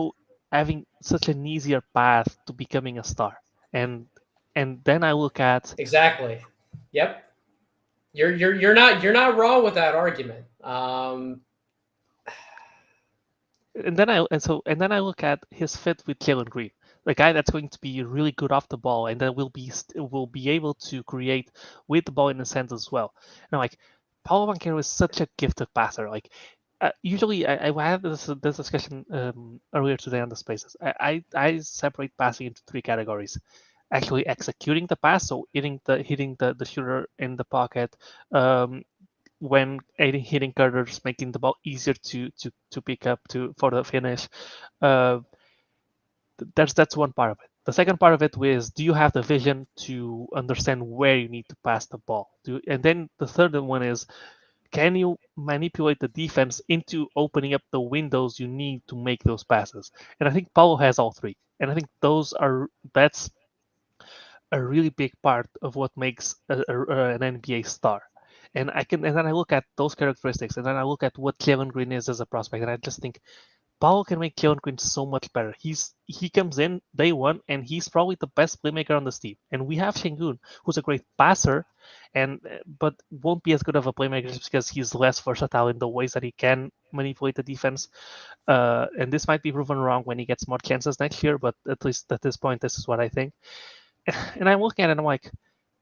having such an easier path to becoming a star, and then I look at exactly. Yep, you're not wrong with that argument. And then I look at his fit with Jalen Green, the guy that's going to be really good off the ball, and then will be able to create with the ball in a sense as well. And Paulo Banchero is such a gifted passer. Usually, I had this discussion earlier today on the spaces. I separate passing into three categories: actually executing the pass, so hitting the shooter in the pocket, when hitting cutters, making the ball easier to pick up for the finish. Uh, that's one part of it. The second part of it is, do you have the vision to understand where you need to pass the ball? And then the third one is, can you manipulate the defense into opening up the windows you need to make those passes? And I think Paulo has all three. And I think that's a really big part of what makes an NBA star. And then I look at those characteristics, and then I look at what Jalen Green is as a prospect, and I just think Paulo can make Jalen Green so much better. He comes in day one, and he's probably the best playmaker on this team. And we have Şengün, who's a great passer, but won't be as good of a playmaker just because he's less versatile in the ways that he can manipulate the defense. And this might be proven wrong when he gets more chances next year, but at least at this point, this is what I think. And I'm looking at it, and I'm like,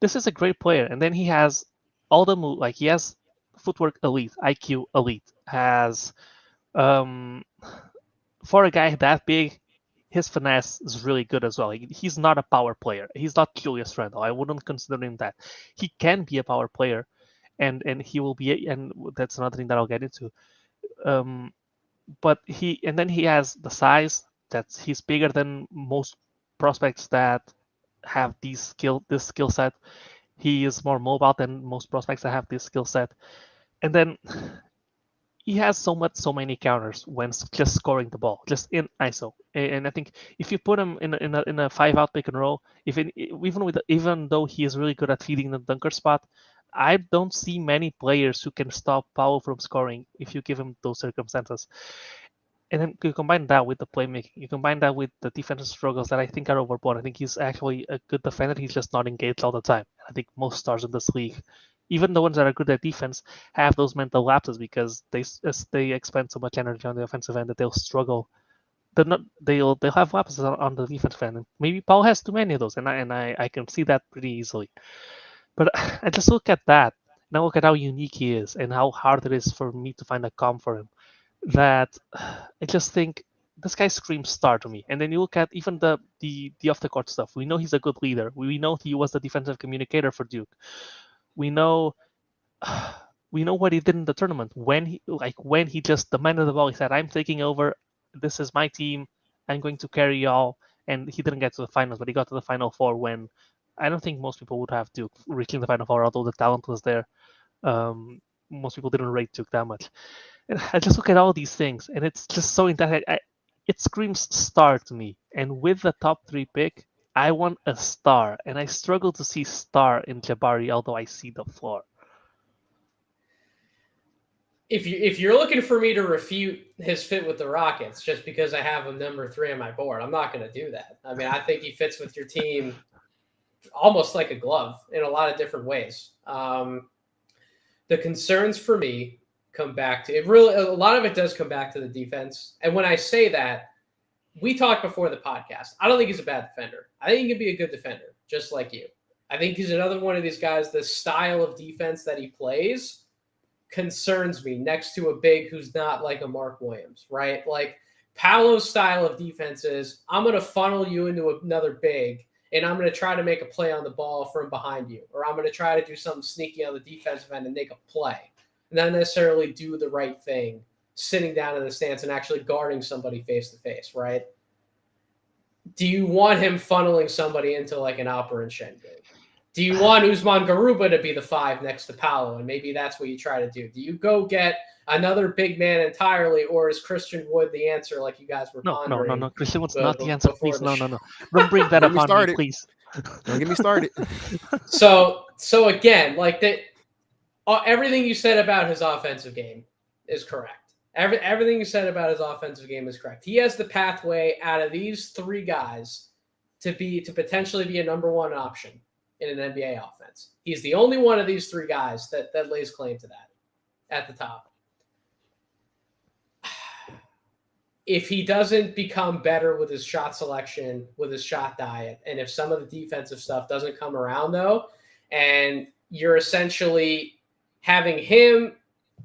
this is a great player. And then he has all the move, like he has footwork elite, IQ elite, has for a guy that big, his finesse is really good as well. He's not a power player. He's not Julius Randle. I wouldn't consider him that. He can be a power player, and he will be. And that's another thing that I'll get into. But then he has the size. He's bigger than most prospects that have this skill set. He is more mobile than most prospects that have this skill set. And then he has so many counters when just scoring the ball, just in ISO. And I think if you put him in a 5-out pick and roll, even though he is really good at feeding the dunker spot, I don't see many players who can stop Paulo from scoring if you give him those circumstances. And then you combine that with the playmaking. You combine that with the defensive struggles that I think are overblown. I think he's actually a good defender. He's just not engaged all the time. I think most stars in this league, even the ones that are good at defense, have those mental lapses because they expend so much energy on the offensive end that they'll struggle. They'll have lapses on the defensive end. And maybe Paul has too many of those, and I can see that pretty easily. But I just look at that, and I look at how unique he is and how hard it is for me to find a comp for him. That I just think this guy screams star to me. And then you look at even the off the court stuff. We know he's a good leader. We know he was the defensive communicator for Duke. We know what he did in the tournament when he just demanded the ball. He said, "I'm taking over. This is my team. I'm going to carry y'all." And he didn't get to the finals, but he got to the Final Four when I don't think most people would have Duke reaching the Final Four, although the talent was there. Most people didn't rate Duke that much. And I just look at all these things, and it's just so intense. It screams star to me. And with the top 3 pick, I want a star, and I struggle to see star in Jabari, although I see the floor. If you're looking for me to refute his fit with the Rockets just because I have him number 3 on my board, I'm not going to do that. I mean, I think he fits with your team almost like a glove in a lot of different ways. The concerns for me come back to it. Really, a lot of it does come back to the defense. And when I say that, we talked before the podcast. I don't think he's a bad defender. I think he can be a good defender, just like you. I think he's another one of these guys. The style of defense that he plays concerns me next to a big who's not like a Mark Williams, right? Like Paolo's style of defense is, I'm going to funnel you into another big, and I'm going to try to make a play on the ball from behind you, or I'm going to try to do something sneaky on the defensive end and make a play. Not necessarily do the right thing, sitting down in the stance and actually guarding somebody face to face, right? Do you want him funneling somebody into like an Alper and Şengün? Do you want Usman Garuba to be the 5 next to Paolo? And maybe that's what you try to do. Do you go get another big man entirely, or is Christian Wood the answer like you guys were pondering? No. Christian Wood's not the answer, please. No. Don't bring that up on me, please. Don't get me started. So again, like that. Everything you said about his offensive game is correct. Everything you said about his offensive game is correct. He has the pathway out of these 3 guys to potentially be a number 1 option in an NBA offense. He's the only one of these 3 guys that lays claim to that at the top. If he doesn't become better with his shot selection, with his shot diet, and if some of the defensive stuff doesn't come around though, and you're essentially having him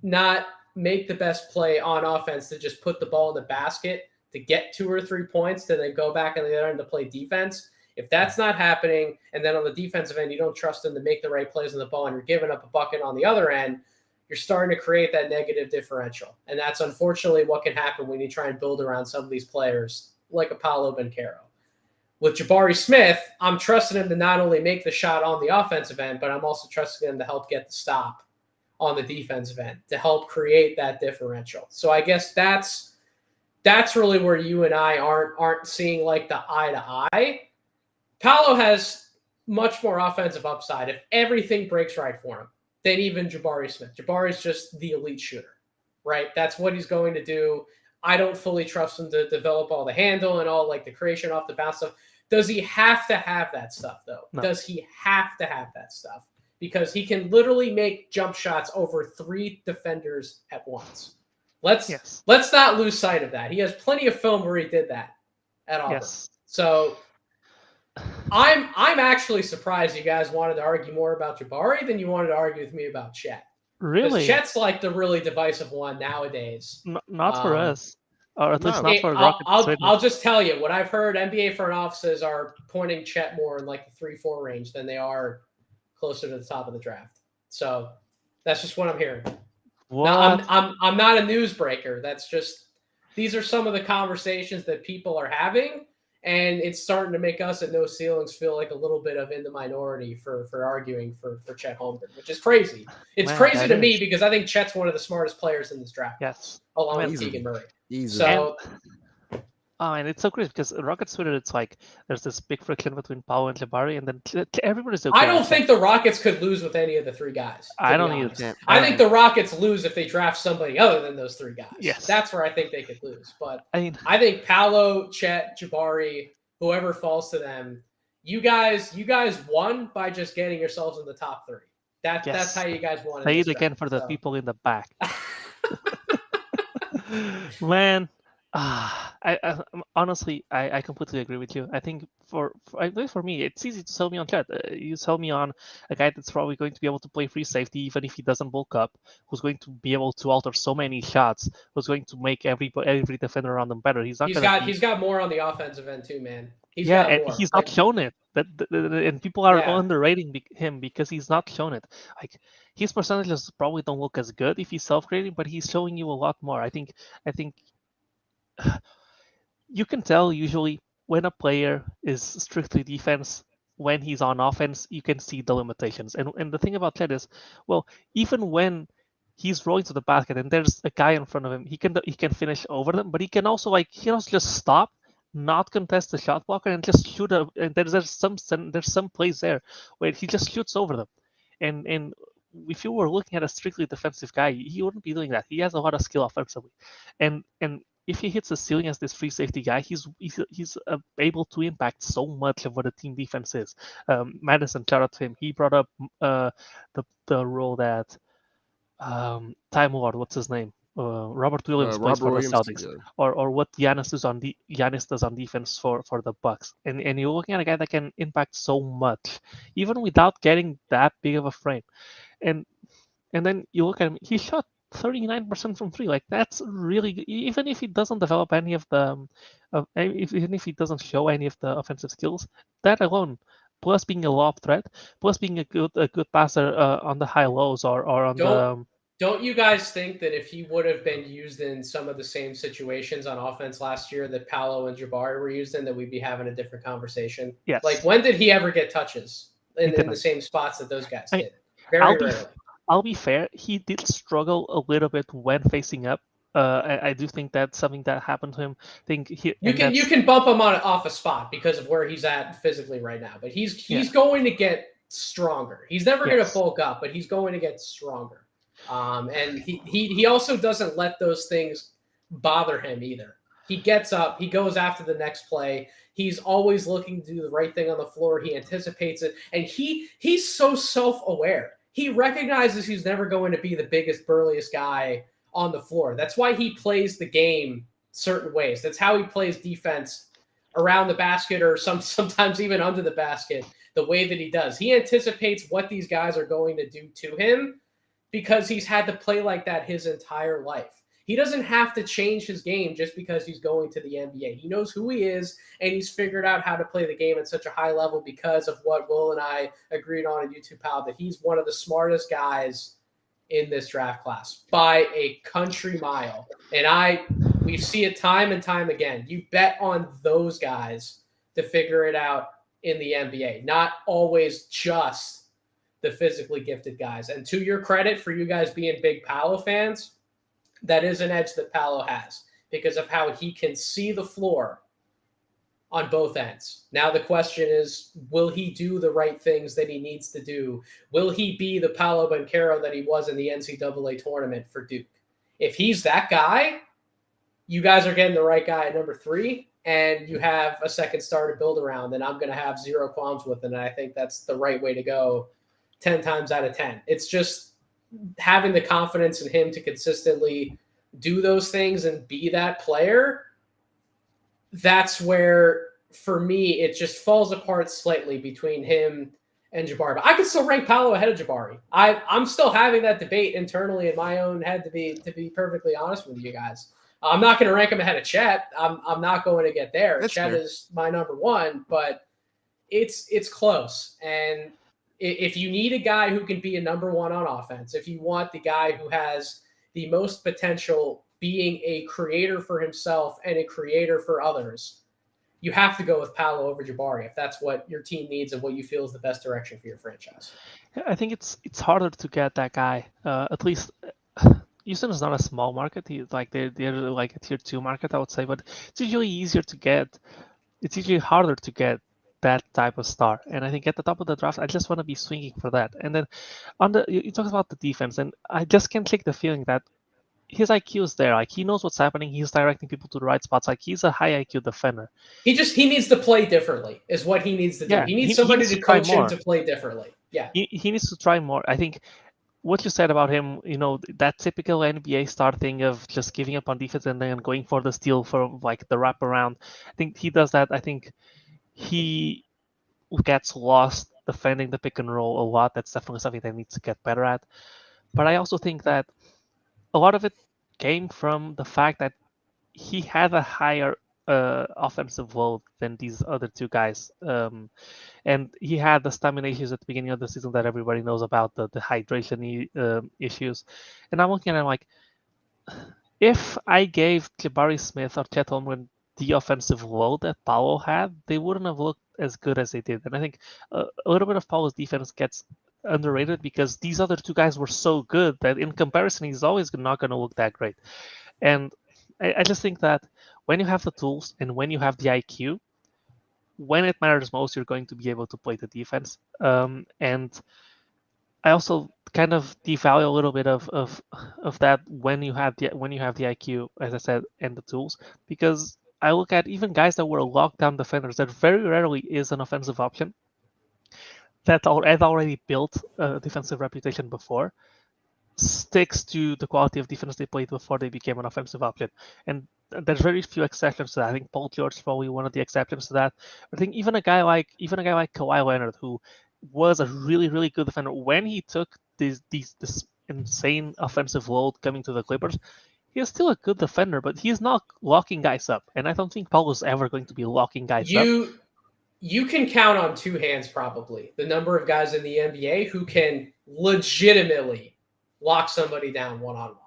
not make the best play on offense to just put the ball in the basket to get 2 or 3 points to then go back on the other end to play defense. If that's not happening, and then on the defensive end, you don't trust them to make the right plays on the ball and you're giving up a bucket on the other end, you're starting to create that negative differential. And that's unfortunately what can happen when you try and build around some of these players like a Paolo Banchero. With Jabari Smith, I'm trusting him to not only make the shot on the offensive end, but I'm also trusting him to help get the stop on the defensive end to help create that differential. So I guess that's really where you and I aren't seeing like the eye to eye. Paolo has much more offensive upside if everything breaks right for him than even Jabari Smith. Jabari's just the elite shooter, right? That's what he's going to do. I don't fully trust him to develop all the handle and all like the creation off the bounce stuff. Does he have to have that stuff though? No. Does he have to have that stuff? Because he can literally make jump shots over 3 defenders at once. Let's not lose sight of that. He has plenty of film where he did that at Auburn. Yes. So I'm actually surprised you guys wanted to argue more about Jabari than you wanted to argue with me about Chet. Really? Chet's like the really divisive one nowadays. Not for us, or at least No. not for Rockets. I'll just tell you what I've heard. NBA front offices are pointing Chet more in like the 3-4 range than they are closer to the top of the draft. So that's just what I'm hearing. What? Now, I'm not a newsbreaker. That's just these are some of the conversations that people are having. And it's starting to make us at No Ceilings feel like a little bit of in the minority for arguing for Chet Holmgren, which is crazy. It's crazy to me because I think Chet's one of the smartest players in this draft. Yes. Along with Keegan Murray. Easy. So and it's so crazy because Rockets Twitter, it's like there's this big friction between Paulo and Jabari, and then everybody's okay. I don't think the Rockets could lose with any of the 3 guys. I don't either. I think the Rockets lose if they draft somebody other than those 3 guys. Yes. That's where I think they could lose. But I think Paolo, Chet, Jabari, whoever falls to them, you guys won by just getting yourselves in the top 3. That's how you guys won. Say it again for the people in the back. Man, I honestly completely agree with you. I think for me, it's easy to sell me on Chet. You sell me on a guy that's probably going to be able to play free safety, even if he doesn't bulk up, who's going to be able to alter so many shots, who's going to make every defender around him better. He's got more on the offensive end too, man. He's not shown it. And people are underrating him because he's not shown it. Like his percentages probably don't look as good if he's self-grading, but he's showing you a lot more. I think you can tell usually when a player is strictly defense. When he's on offense, you can see the limitations. And the thing about Chet is, well, even when he's rolling to the basket and there's a guy in front of him, he can finish over them, but he can also just stop, not contest the shot blocker, and just shoot. And there's some plays there where he just shoots over them. And if you were looking at a strictly defensive guy, he wouldn't be doing that. He has a lot of skill offensively, and if he hits the ceiling as this free safety guy, he's able to impact so much of what a team defense is. Madison, shout out to him. He brought up the role that Time Lord, what's his name? Robert Williams plays for the Celtics, or what Giannis does on defense for the Bucks. And you're looking at a guy that can impact so much, even without getting that big of a frame. And then you look at him, he shot 39% from 3. Like that's really good. Even if he doesn't develop any of the, even if he doesn't show any of the offensive skills, that alone, plus being a lob threat, plus being a good passer on the high lows or on the. Don't you guys think that if he would have been used in some of the same situations on offense last year that Paolo and Jabari were used in, that we'd be having a different conversation? Yes. Like when did he ever get touches in the same spots that those guys did? Very rarely. I'll be fair. He did struggle a little bit when facing up. I do think that's something that happened to him. You can bump him off a spot because of where he's at physically right now, but he's going to get stronger. He's never going to bulk up, but he's going to get stronger. And he also doesn't let those things bother him either. He gets up, he goes after the next play. He's always looking to do the right thing on the floor. He anticipates it, and he's so self-aware. He recognizes he's never going to be the biggest, burliest guy on the floor. That's why he plays the game certain ways. That's how he plays defense around the basket or sometimes even under the basket, the way that he does. He anticipates what these guys are going to do to him because he's had to play like that his entire life. He doesn't have to change his game just because he's going to the NBA. He knows who he is, and he's figured out how to play the game at such a high level because of what Will and I agreed on YouTube, Pal, that he's one of the smartest guys in this draft class by a country mile. And we see it time and time again. You bet on those guys to figure it out in the NBA, not always just the physically gifted guys. And to your credit for you guys being big Paolo fans, that is an edge that Paolo has because of how he can see the floor on both ends. Now the question is, will he do the right things that he needs to do? Will he be the Paolo Banchero that he was in the NCAA tournament for Duke? If he's that guy, you guys are getting the right guy at number 3, and you have a second star to build around, and I'm going to have zero qualms with it, and I think that's the right way to go 10 times out of 10. It's just having the confidence in him to consistently do those things and be that player. That's where, for me, it just falls apart slightly between him and Jabari. But I could still rank Paolo ahead of Jabari. I'm still having that debate internally in my own head, to be perfectly honest with you guys. I'm not going to rank him ahead of Chet. I'm not going to get there. That's Chet fair. is my number 1, but it's close. And if you need a guy who can be a number 1 on offense, if you want the guy who has the most potential being a creator for himself and a creator for others, you have to go with Paolo over Jabari if that's what your team needs and what you feel is the best direction for your franchise. I think it's harder to get that guy. At least Houston is not a small market. They're like a tier 2 market, I would say, but it's usually easier to get. It's usually harder to get that type of star. And I think at the top of the draft, I just want to be swinging for that. And then you talk about the defense, and I just can't shake the feeling that his IQ is there. Like, he knows what's happening. He's directing people to the right spots. Like, he's a high IQ defender. He needs to play differently is what he needs to do. Yeah, he needs somebody to try coach him more. to play differently. Yeah. He needs to try more. I think what you said about him, that typical NBA star thing of just giving up on defense and then going for the steal for like the wraparound. I think he does that. I think he gets lost defending the pick and roll a lot. That's definitely something that needs to get better at. But I also think that a lot of it came from the fact that he had a higher offensive load than these other 2 guys. And he had the stamina issues at the beginning of the season that everybody knows about, the hydration issues. And I'm looking at him like, if I gave Jabari Smith or Chet Holmgren the offensive load that Paolo had, they wouldn't have looked as good as they did. And I think a little bit of Paolo's defense gets underrated because these other 2 guys were so good that in comparison, he's always not going to look that great. And I just think that when you have the tools and when you have the IQ, when it matters most, you're going to be able to play the defense. And I also kind of devalue a little bit of that when you have the IQ, as I said, and the tools, because I look at even guys that were lockdown defenders that very rarely is an offensive option that had already built a defensive reputation before, sticks to the quality of defense they played before they became an offensive option. And there's very few exceptions to that. I think Paul George is probably one of the exceptions to that. I think even a guy like Kawhi Leonard, who was a really, really good defender, when he took this insane offensive load coming to the Clippers, he is still a good defender, but he's not locking guys up. And I don't think Paul is ever going to be locking guys up. You can count on 2 hands probably the number of guys in the NBA who can legitimately lock somebody down one-on-one,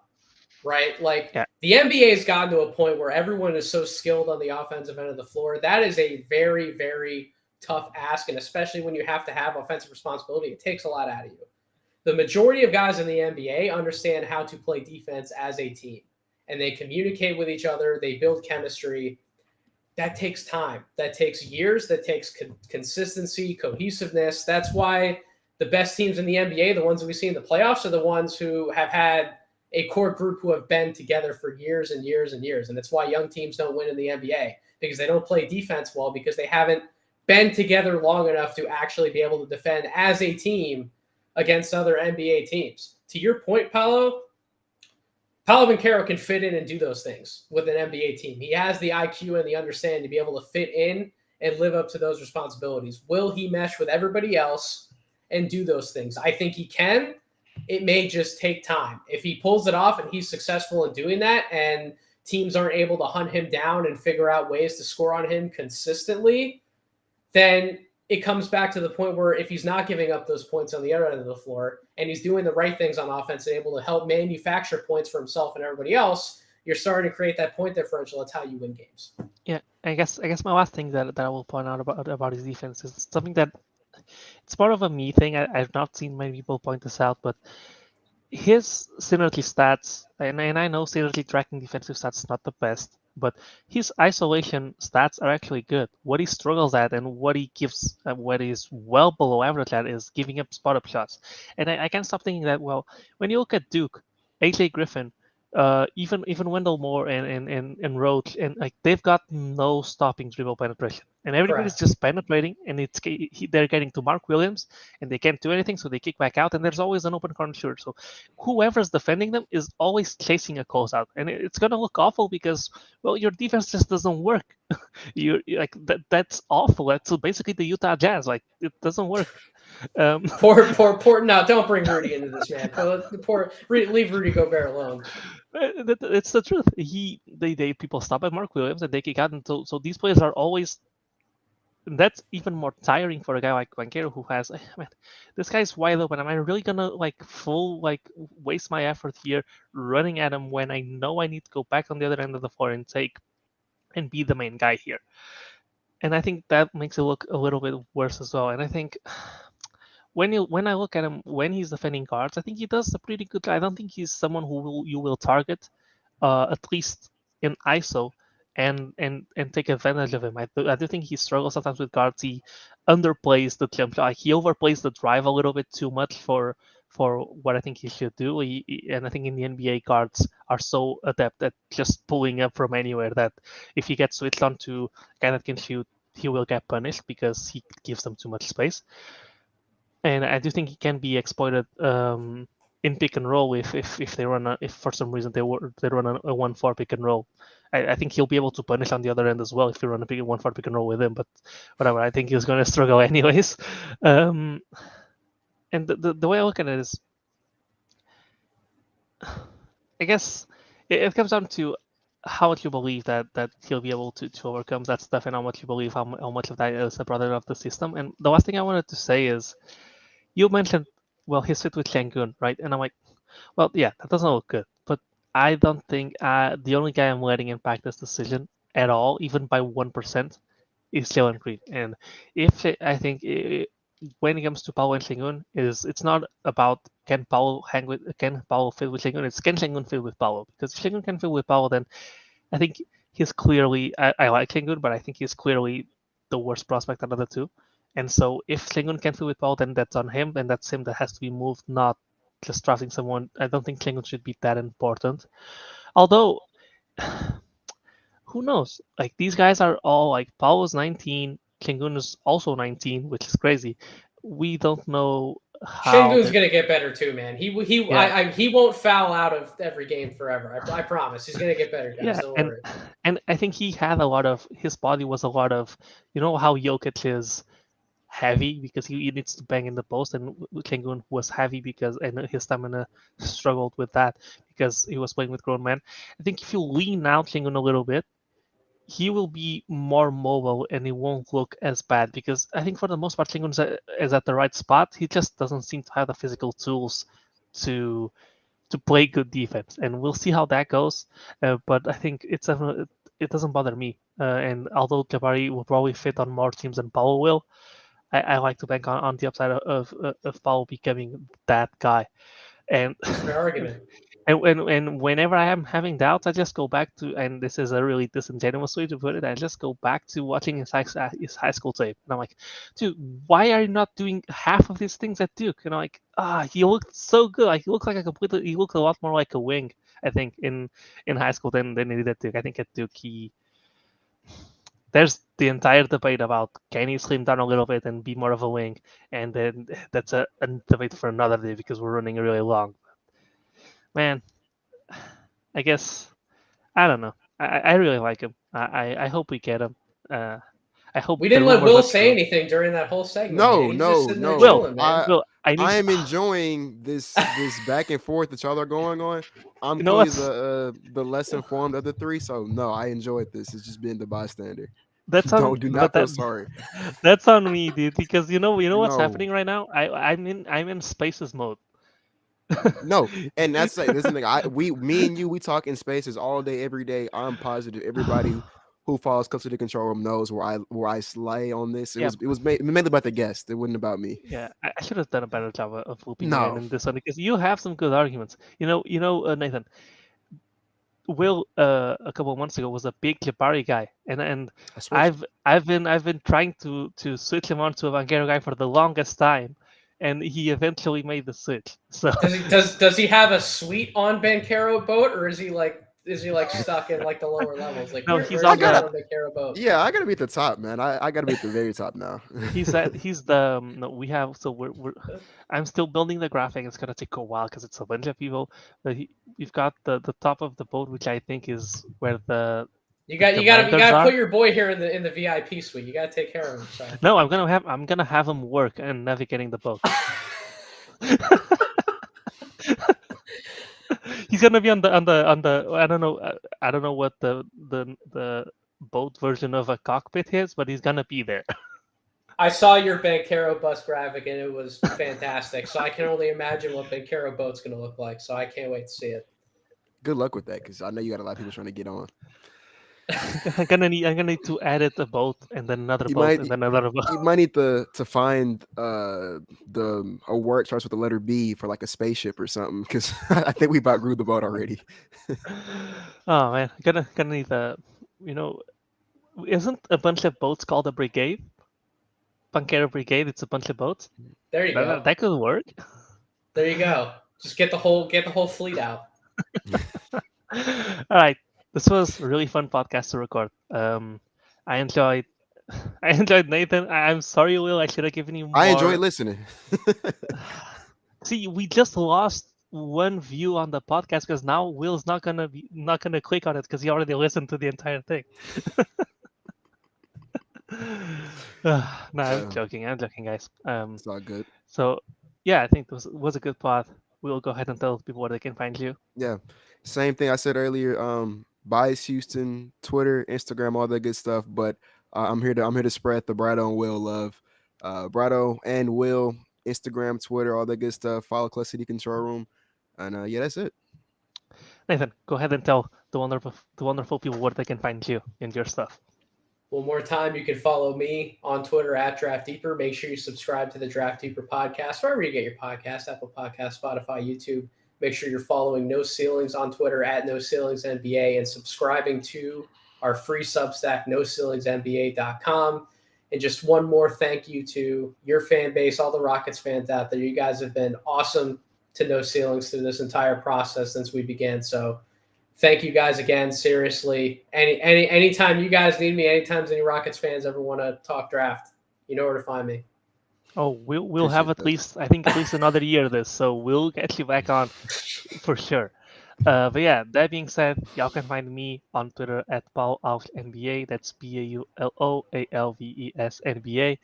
right? Like, yeah. The NBA has gotten to a point where everyone is so skilled on the offensive end of the floor. That is a very, very tough ask, and especially when you have to have offensive responsibility, it takes a lot out of you. The majority of guys in the NBA understand how to play defense as a team, and they communicate with each other. They build chemistry. That takes time. That takes years. That takes consistency, cohesiveness. That's why the best teams in the NBA, the ones that we see in the playoffs, are the ones who have had a core group who have been together for years and years and years. And that's why young teams don't win in the NBA, because they don't play defense well, because they haven't been together long enough to actually be able to defend as a team against other NBA teams. To your point, Paolo Banchero can fit in and do those things with an NBA team. He has the IQ and the understanding to be able to fit in and live up to those responsibilities. Will he mesh with everybody else and do those things? I think he can. it may just take time. If he pulls it off and he's successful in doing that, and teams aren't able to hunt him down and figure out ways to score on him consistently, then it comes back to the point where if he's not giving up those points on the other end of the floor and he's doing the right things on offense and able to help manufacture points for himself and everybody else, you're starting to create that point differential. That's how you win games. Yeah, I guess my last thing that I will point out about his defense is something that it's part of a me thing. I've not seen many people point this out, but his synergy stats, and I know synergy tracking defensive stats is not the best, but his isolation stats are actually good. What he struggles at and what he gives, what is well below average at, is giving up spot-up shots. And I can't stop thinking that, well, when you look at Duke, AJ Griffin, even Wendell Moore and Roach, and like they've got no stopping dribble penetration, and everybody's Correct. just penetrating, and they're getting to Mark Williams, and they can't do anything, so they kick back out, and there's always an open corner shooter. So whoever's defending them is always chasing a closeout, and it's gonna look awful because, well, your defense just doesn't work. you like that's awful. That's basically the Utah Jazz. Like it doesn't work. Poor. No, don't bring Rudy into this, man. Leave Rudy Gobert alone. It's the truth. They people stop at Mark Williams and they kick out, and so these players are always. And that's even more tiring for a guy like Banchero who has, man, this guy's wide open. Am I really gonna waste my effort here running at him when I know I need to go back on the other end of the floor and take and be the main guy here? And I think that makes it look a little bit worse as well. And I think when I look at him when he's defending guards, I think he does a pretty good job. I don't think he's someone who you will target, at least in ISO, and take advantage of him. I do think he struggles sometimes with guards. He underplays the jump, like he overplays the drive a little bit too much for what I think he should do. And I think in the NBA, guards are so adept at just pulling up from anywhere that if he gets switched on to a guy that can shoot, he will get punished because he gives them too much space. And I do think he can be exploited in pick and roll if they run if for some reason they run a 1-4 pick and roll. I think he'll be able to punish on the other end as well if you run a 1-4 pick and roll with him. But whatever, I think he's going to struggle anyways. And the way I look at it is, I guess it comes down to how much you believe that he'll be able to overcome that stuff, and how much you believe how much of that is a product of the system. And the last thing I wanted to say is, you mentioned, well, his fit with Şengün, right? And I'm like, well, yeah, that doesn't look good. But I don't think the only guy I'm letting impact this decision at all, even by 1%, is Jalen Green. And I think when it comes to Paulo and Şengün, it's not about can Paulo fit with Şengün. It's can Şengün fit with Paulo? Because if Şengün can fit with Paulo, then I think he's clearly. I like Şengün, but I think he's clearly the worst prospect out of the two. And so if Şengün can fit with Paul, then that's on him, and that's him that has to be moved, not just drafting someone. I don't think Şengün should be that important. Although, who knows? Like, these guys are all, like, Paul is 19, Şengün is also 19, which is crazy. We don't know how... Şengün's going to get better too, man. He won't foul out of every game forever. I promise. He's going to get better, guys. Yeah, and I think he had a lot of... His body was a lot of... You know how Jokic is heavy because he needs to bang in the post, and Şengün was heavy because and his stamina struggled with that because he was playing with grown men. I think if you lean out Şengün a little bit, he will be more mobile and it won't look as bad, because I think for the most part Şengün is at the right spot. He just doesn't seem to have the physical tools to play good defense, and we'll see how that goes. But I think it doesn't bother me. And although Jabari will probably fit on more teams than Paulo will, I like to bank on the upside of Paulo becoming that guy. And fair argument. And whenever I am having doubts, I just go back to, and this is a really disingenuous way to put it, I just go back to watching his high school tape. And I'm like, dude, why are you not doing half of these things at Duke? And I'm like, he looked so good. Like, he looked a lot more like a wing, I think, in high school than he did at Duke. I think at Duke, there's the entire debate about can he slim down a little bit and be more of a wing, and then that's a debate for another day because we're running really long. Man, I guess I don't know. I really like him. I hope we get him. I hope we didn't let Will say anything during that whole segment. No. I need. I am enjoying this back and forth that y'all are going on. I'm You know clearly what's the less informed of the three, so no, I enjoyed this. It's just being the bystander. that's on, Do but not feel sorry. that's on me, dude. Because you know what's No, happening right now. I'm in spaces mode. no, and that's like this is the thing. Me and you, we talk in spaces all day, every day. I'm positive everybody who follows close to the control room knows where I slay on this. Yeah, It was mainly about the guest. It wasn't about me. yeah. I should have done a better job of looping you No, in this one because you have some good arguments. Nathan. Will a couple of months ago was a big Klipari guy, and I switched. I've been trying to switch him on to a Vanguero guy for the longest time, and he eventually made the switch. So Does he have a suite on Bancaro boat, or is he like stuck in like the lower levels? Like no, he's where's he on at the on Bancaro boat? Yeah, I gotta be at the top, man. I gotta be at the very top now. he's the no, we have so we're I'm still building the graphic. It's gonna take a while because it's a bunch of people, but we've got the top of the boat, which I think is where the You commanders gotta are. put your boy here in the VIP suite. You gotta take care of him. So. No, I'm gonna have him work and navigating the boat. He's gonna be on the I don't know what the boat version of a cockpit is, but he's gonna be there. I saw your Bancaro bus graphic and it was fantastic. So I can only imagine what Bancaro boat's gonna look like. So I can't wait to see it. Good luck with that, because I know you got a lot of people trying to get on. I'm gonna need to edit a boat and then another You boat might and then another boat. you might need to find a word starts with the letter B for like a spaceship or something, because I think we've outgrew the boat already. Oh man, gonna need you know, isn't a bunch of boats called a brigade? Pancero Brigade. It's a bunch of boats. There you go. That could work. There you go. Just get the whole fleet out. All right, this was a really fun podcast to record. I enjoyed Nathan. I'm sorry, Will. I should have given you more. I enjoy listening. See, we just lost one view on the podcast because now Will's not gonna click on it because he already listened to the entire thing. No, I'm joking, guys. It's all good. So yeah, I think this was a good pod. We'll go ahead and tell people where they can find you. Yeah, same thing I said earlier. Bias Houston, Twitter, Instagram, all that good stuff. But I'm here to spread the Bradeaux and Will love. Bradeaux and Will, Instagram, Twitter, all that good stuff. Follow Clutch City Control Room, and yeah, that's it. Nathan, go ahead and tell the wonderful people where they can find you and your stuff. One more time, you can follow me on Twitter at Draft Deeper. Make sure you subscribe to the Draft Deeper podcast, wherever you get your podcast, Apple Podcast, Spotify, YouTube. Make sure you're following No Ceilings on Twitter at No Ceilings NBA and subscribing to our free Substack, NoCeilingsNBA.com. And just one more thank you to your fan base, all the Rockets fans out there. You guys have been awesome to No Ceilings through this entire process since we began. So thank you guys again. Seriously, anytime you guys need me, anytime any Rockets fans ever want to talk draft, you know where to find me. Oh, we'll have at least another year of this, so we'll get you back on for sure. But yeah, that being said, y'all can find me on Twitter at Paulo Alves NBA. That's PAULOALVES NBA.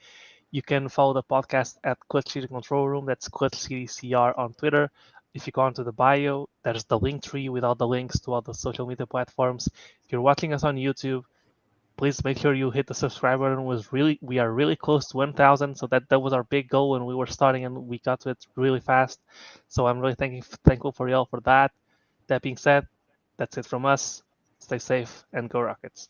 You can follow the podcast at Clutch City Control Room. That's Clutch City CR on Twitter. If you go onto the bio, there's the link tree with all the links to all the social media platforms. If you're watching us on YouTube, please make sure you hit the subscribe button. We are really close to 1,000, so that was our big goal when we were starting, and we got to it really fast. So I'm really thankful for y'all for that. That being said, that's it from us. Stay safe and go Rockets.